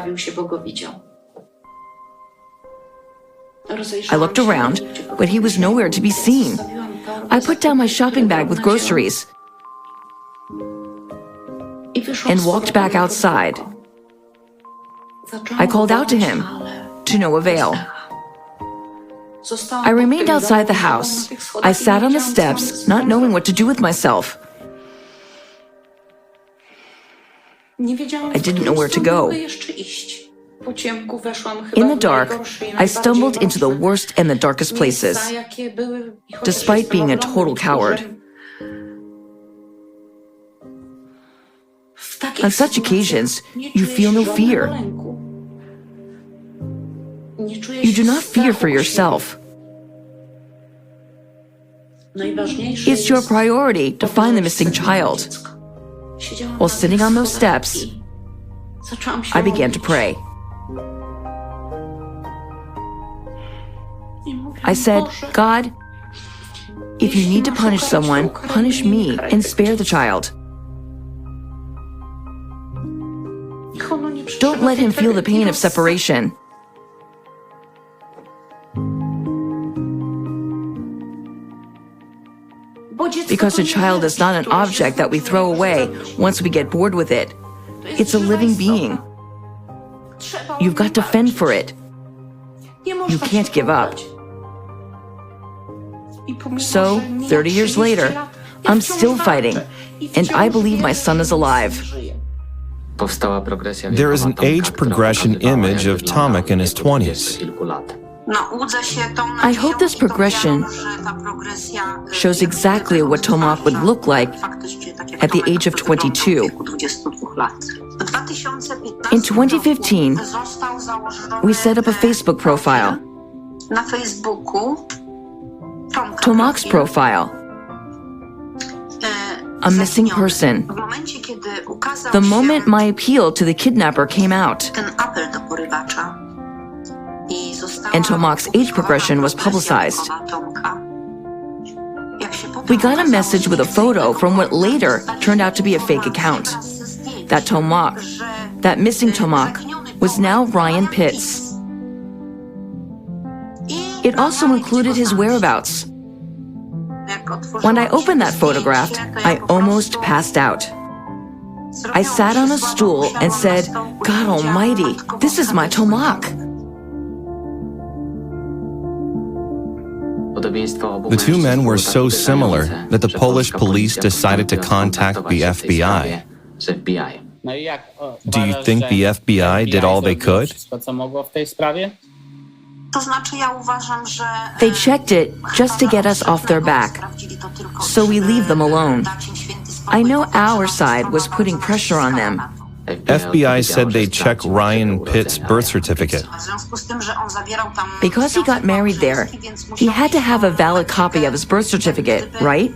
I looked around, but he was nowhere to be seen. I put down my shopping bag with groceries and walked back outside. I called out to him, to no avail. I remained outside the house. I sat on the steps, not knowing what to do with myself. I didn't know where to go. In the dark, I stumbled into the worst and the darkest places, despite being a total coward. On such occasions, you feel no fear. You do not fear for yourself. It's your priority to find the missing child. While sitting on those steps, I began to pray. I said, God, if you need to punish someone, punish me and spare the child. Don't let him feel the pain of separation. Because a child is not an object that we throw away once we get bored with it. It's a living being. You've got to fend for it. You can't give up. So, 30 years later, I'm still fighting, and I believe my son is alive. There is an age progression image of Tomek in his 20s. I hope this progression shows exactly what Tomek would look like at the age of 22. In 2015, we set up a Facebook profile. Tomek's profile. A missing person. The moment my appeal to the kidnapper came out, and Tomek's age progression was publicized. We got a message with a photo from what later turned out to be a fake account. That Tomek, that missing Tomek, was now Ryan Pitts. It also included his whereabouts. When I opened that photograph, I almost passed out. I sat on a stool and said, God Almighty, this is my Tomek. The two men were so similar that the Polish police decided to contact the FBI. Do you think the FBI did all they could? They checked it just to get us off their back, so we leave them alone. I know our side was putting pressure on them. FBI said they'd check Ryan Pitt's birth certificate. Because he got married there, he had to have a valid copy of his birth certificate, right?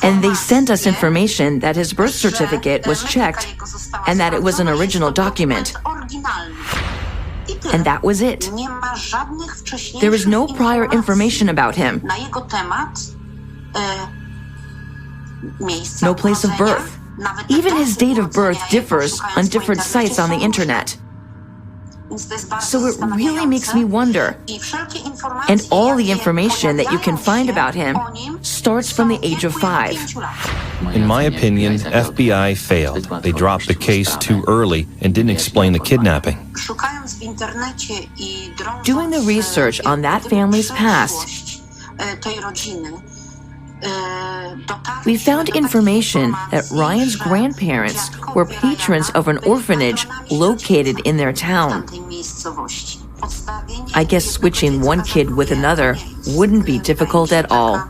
And they sent us information that his birth certificate was checked and that it was an original document. And that was it. There is no prior information about him. No place of birth. Even his date of birth differs on different sites on the internet. So it really makes me wonder. And all the information that you can find about him starts from the age of 5. In my opinion, FBI failed. They dropped the case too early and didn't explain the kidnapping. Doing the research on that family's past, we found information that Ryan's grandparents were patrons of an orphanage located in their town. I guess switching one kid with another wouldn't be difficult at all.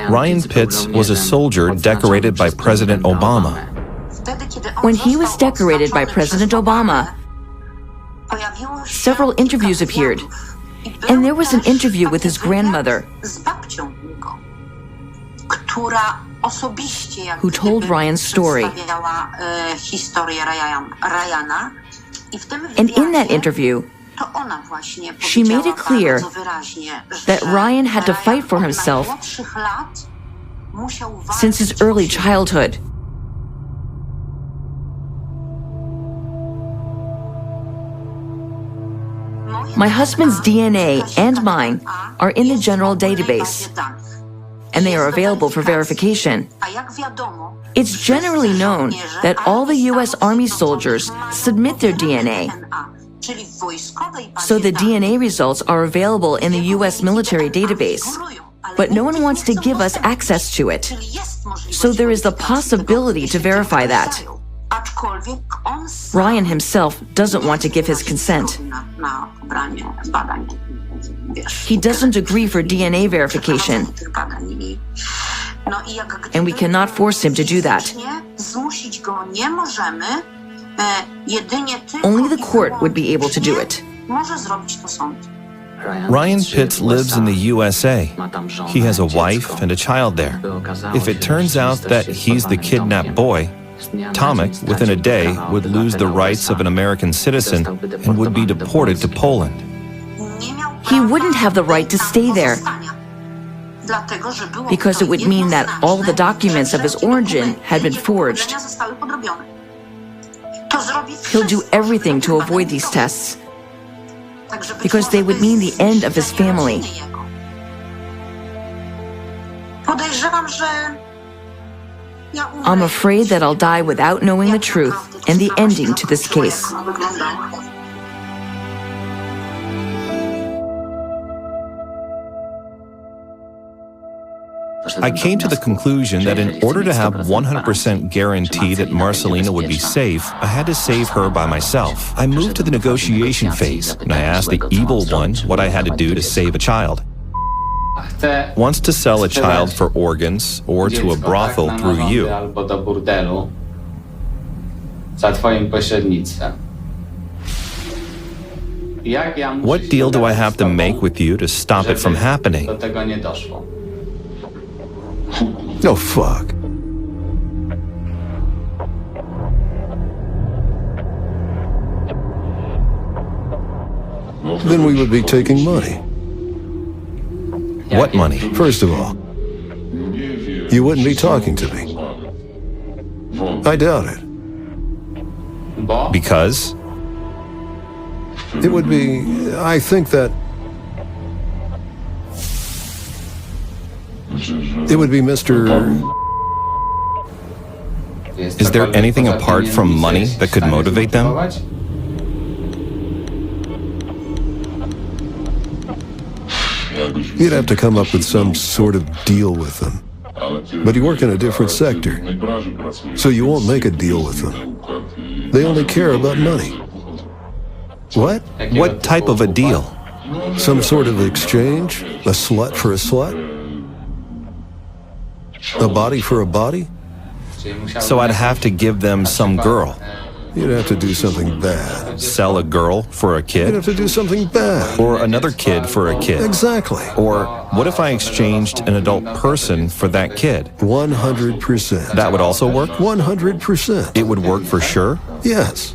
Ryan Pitts was a soldier decorated by President Obama. When he was decorated by President Obama, several interviews appeared. And there was an interview with his grandmother, who told Ryan's story. And in that interview, she made it clear that Ryan had to fight for himself since his early childhood. My husband's DNA and mine are in the general database, and they are available for verification. It's generally known that all the U.S. Army soldiers submit their DNA, so the DNA results are available in the U.S. military database, but no one wants to give us access to it. So there is the possibility to verify that. Ryan himself doesn't want to give his consent. He doesn't agree for DNA verification, and we cannot force him to do that. Only the court would be able to do it. Ryan Pitts lives in the USA. He has a wife and a child there. If it turns out that he's the kidnapped boy, Tomek, within a day, would lose the rights of an American citizen and would be deported to Poland. He wouldn't have the right to stay there, because it would mean that all the documents of his origin had been forged. He'll do everything to avoid these tests, because they would mean the end of his family. I'm afraid that I'll die without knowing the truth and the ending to this case. I came to the conclusion that in order to have 100% guarantee that Marcelina would be safe, I had to save her by myself. I moved to the negotiation phase, and I asked the evil one what I had to do to save a child. Wants to sell a child for organs or to a brothel through you. What deal do I have to make with you to stop it from happening? Oh, fuck. Then we would be taking money. What money? First of all, you wouldn't be talking to me. I doubt it. Because? It would be, I think that it would be Mr. Is there anything apart from money that could motivate them? You'd have to come up with some sort of deal with them. But you work in a different sector, so you won't make a deal with them. They only care about money. What? What type of a deal? Some sort of exchange? A slut for a slut? A body for a body? So I'd have to give them some girl. You'd have to do something bad. Sell a girl for a You'd kid? have to do something bad. Or another kid for a kid? Exactly. Or what if I exchanged an adult person for that kid? 100%. That would also work? 100%. It would work for sure? Yes.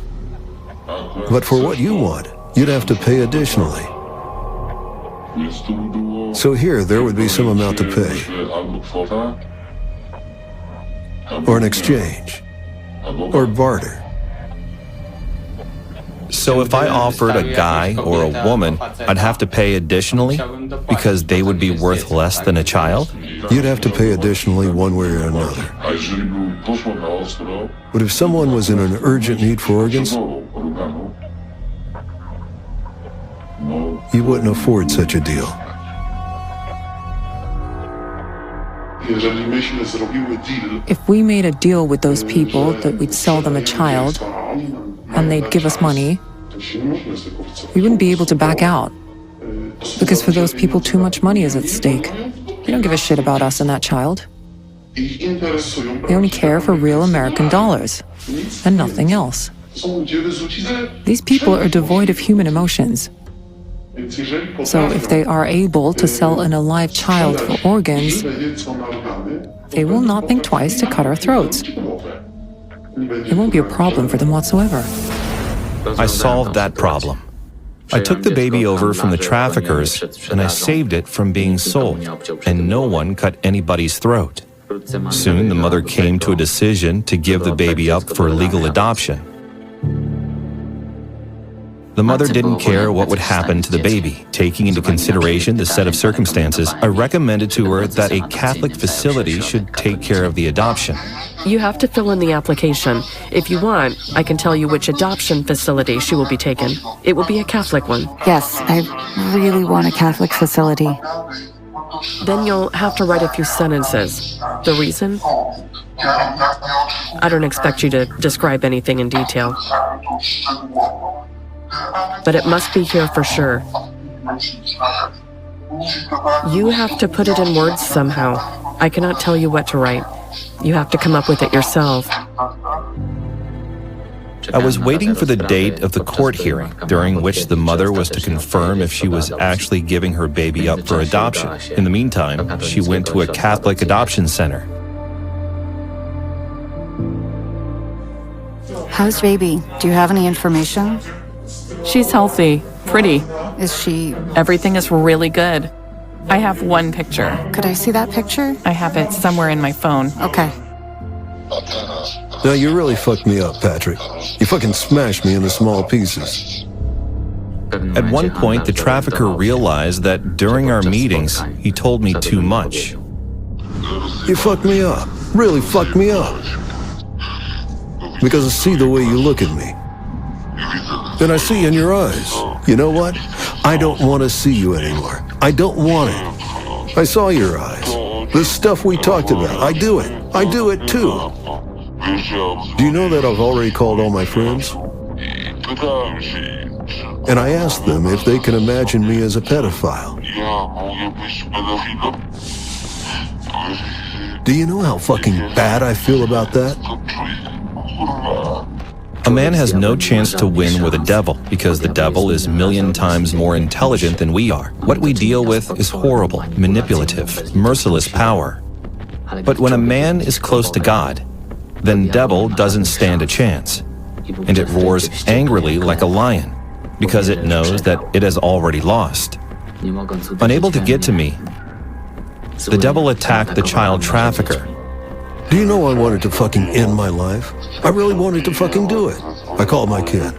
But for what you want, you'd have to pay additionally. So here, there would be some amount to pay. Or an exchange. Or barter. So if I offered a guy or a woman, I'd have to pay additionally because they would be worth less than a child? You'd have to pay additionally one way or another. But if someone was in an urgent need for organs, you wouldn't afford such a deal. If we made a deal with those people that we'd sell them a child and they'd give us money, we wouldn't be able to back out. Because for those people, too much money is at stake. They don't give a shit about us and that child. They only care for real American dollars and nothing else. These people are devoid of human emotions. So if they are able to sell an alive child for organs, they will not think twice to cut our throats. It won't be a problem for them whatsoever. I solved that problem. I took the baby over from the traffickers and I saved it from being sold, and no one cut anybody's throat. Soon the mother came to a decision to give the baby up for legal adoption. The mother didn't care what would happen to the baby. Taking into consideration the set of circumstances, I recommended to her that a Catholic facility should take care of the adoption. You have to fill in the application. If you want, I can tell you which adoption facility she will be taken. It will be a Catholic one. Yes, I really want a Catholic facility. Then you'll have to write a few sentences. The reason? I don't expect you to describe anything in detail. But it must be here for sure. You have to put it in words somehow. I cannot tell you what to write. You have to come up with it yourself. I was waiting for the date of the court hearing, during which the mother was to confirm if she was actually giving her baby up for adoption. In the meantime, she went to a Catholic adoption center. How's baby? Do you have any information? She's healthy, pretty. Is she... Everything is really good. I have one picture. Could I see that picture? I have it somewhere in my phone. Okay. Now you really fucked me up, Patryk. You fucking smashed me into small pieces. At one point, the trafficker realized that during our meetings, he told me too much. You fucked me up. Really fucked me up. Because I see the way you look at me. Then I see in your eyes. You know what? I don't want to see you anymore. I don't want it. I saw your eyes. The stuff we talked about. I do it. I do it too. Do you know that I've already called all my friends? And I asked them if they can imagine me as a pedophile. Do you know how fucking bad I feel about that? A man has no chance to win with a devil because the devil is 1,000,000 times more intelligent than we are. What we deal with is horrible, manipulative, merciless power. But when a man is close to God, then devil doesn't stand a chance. And it roars angrily like a lion because it knows that it has already lost. Unable to get to me, the devil attacked the child trafficker. Do you know I wanted to fucking end my life? I really wanted to fucking do it. I called my kid.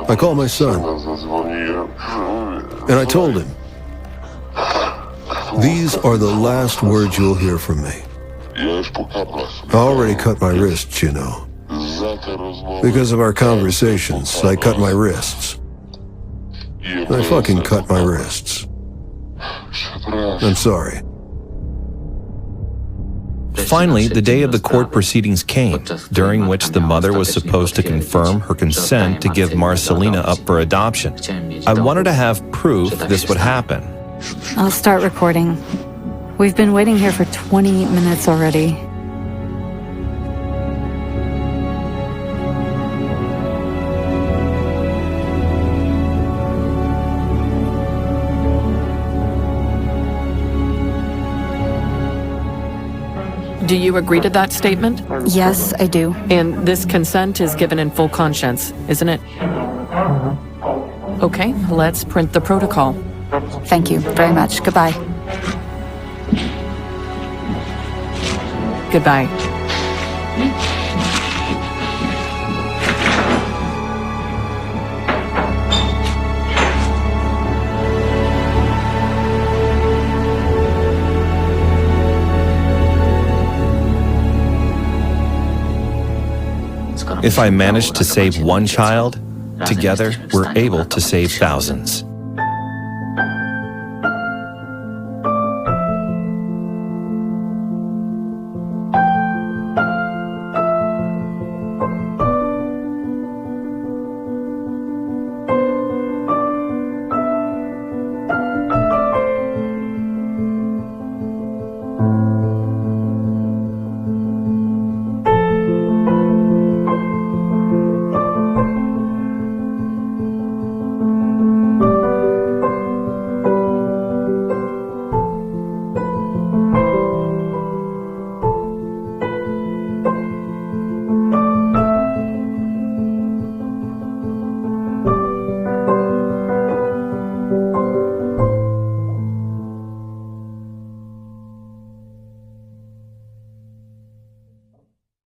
I called my son. And I told him, these are the last words you'll hear from me. I already cut my wrists, you know. Because of our conversations, I cut my wrists. I fucking cut my wrists. I'm sorry. Finally, the day of the court proceedings came, during which the mother was supposed to confirm her consent to give Marcelina up for adoption. I wanted to have proof this would happen. I'll start recording. We've been waiting here for 20 minutes already. Do you agree to that statement? Yes, I do. And this consent is given in full conscience, isn't it? Okay, let's print the protocol. Thank you very much. Goodbye. Goodbye. If I manage to save one child, together we're able to save thousands.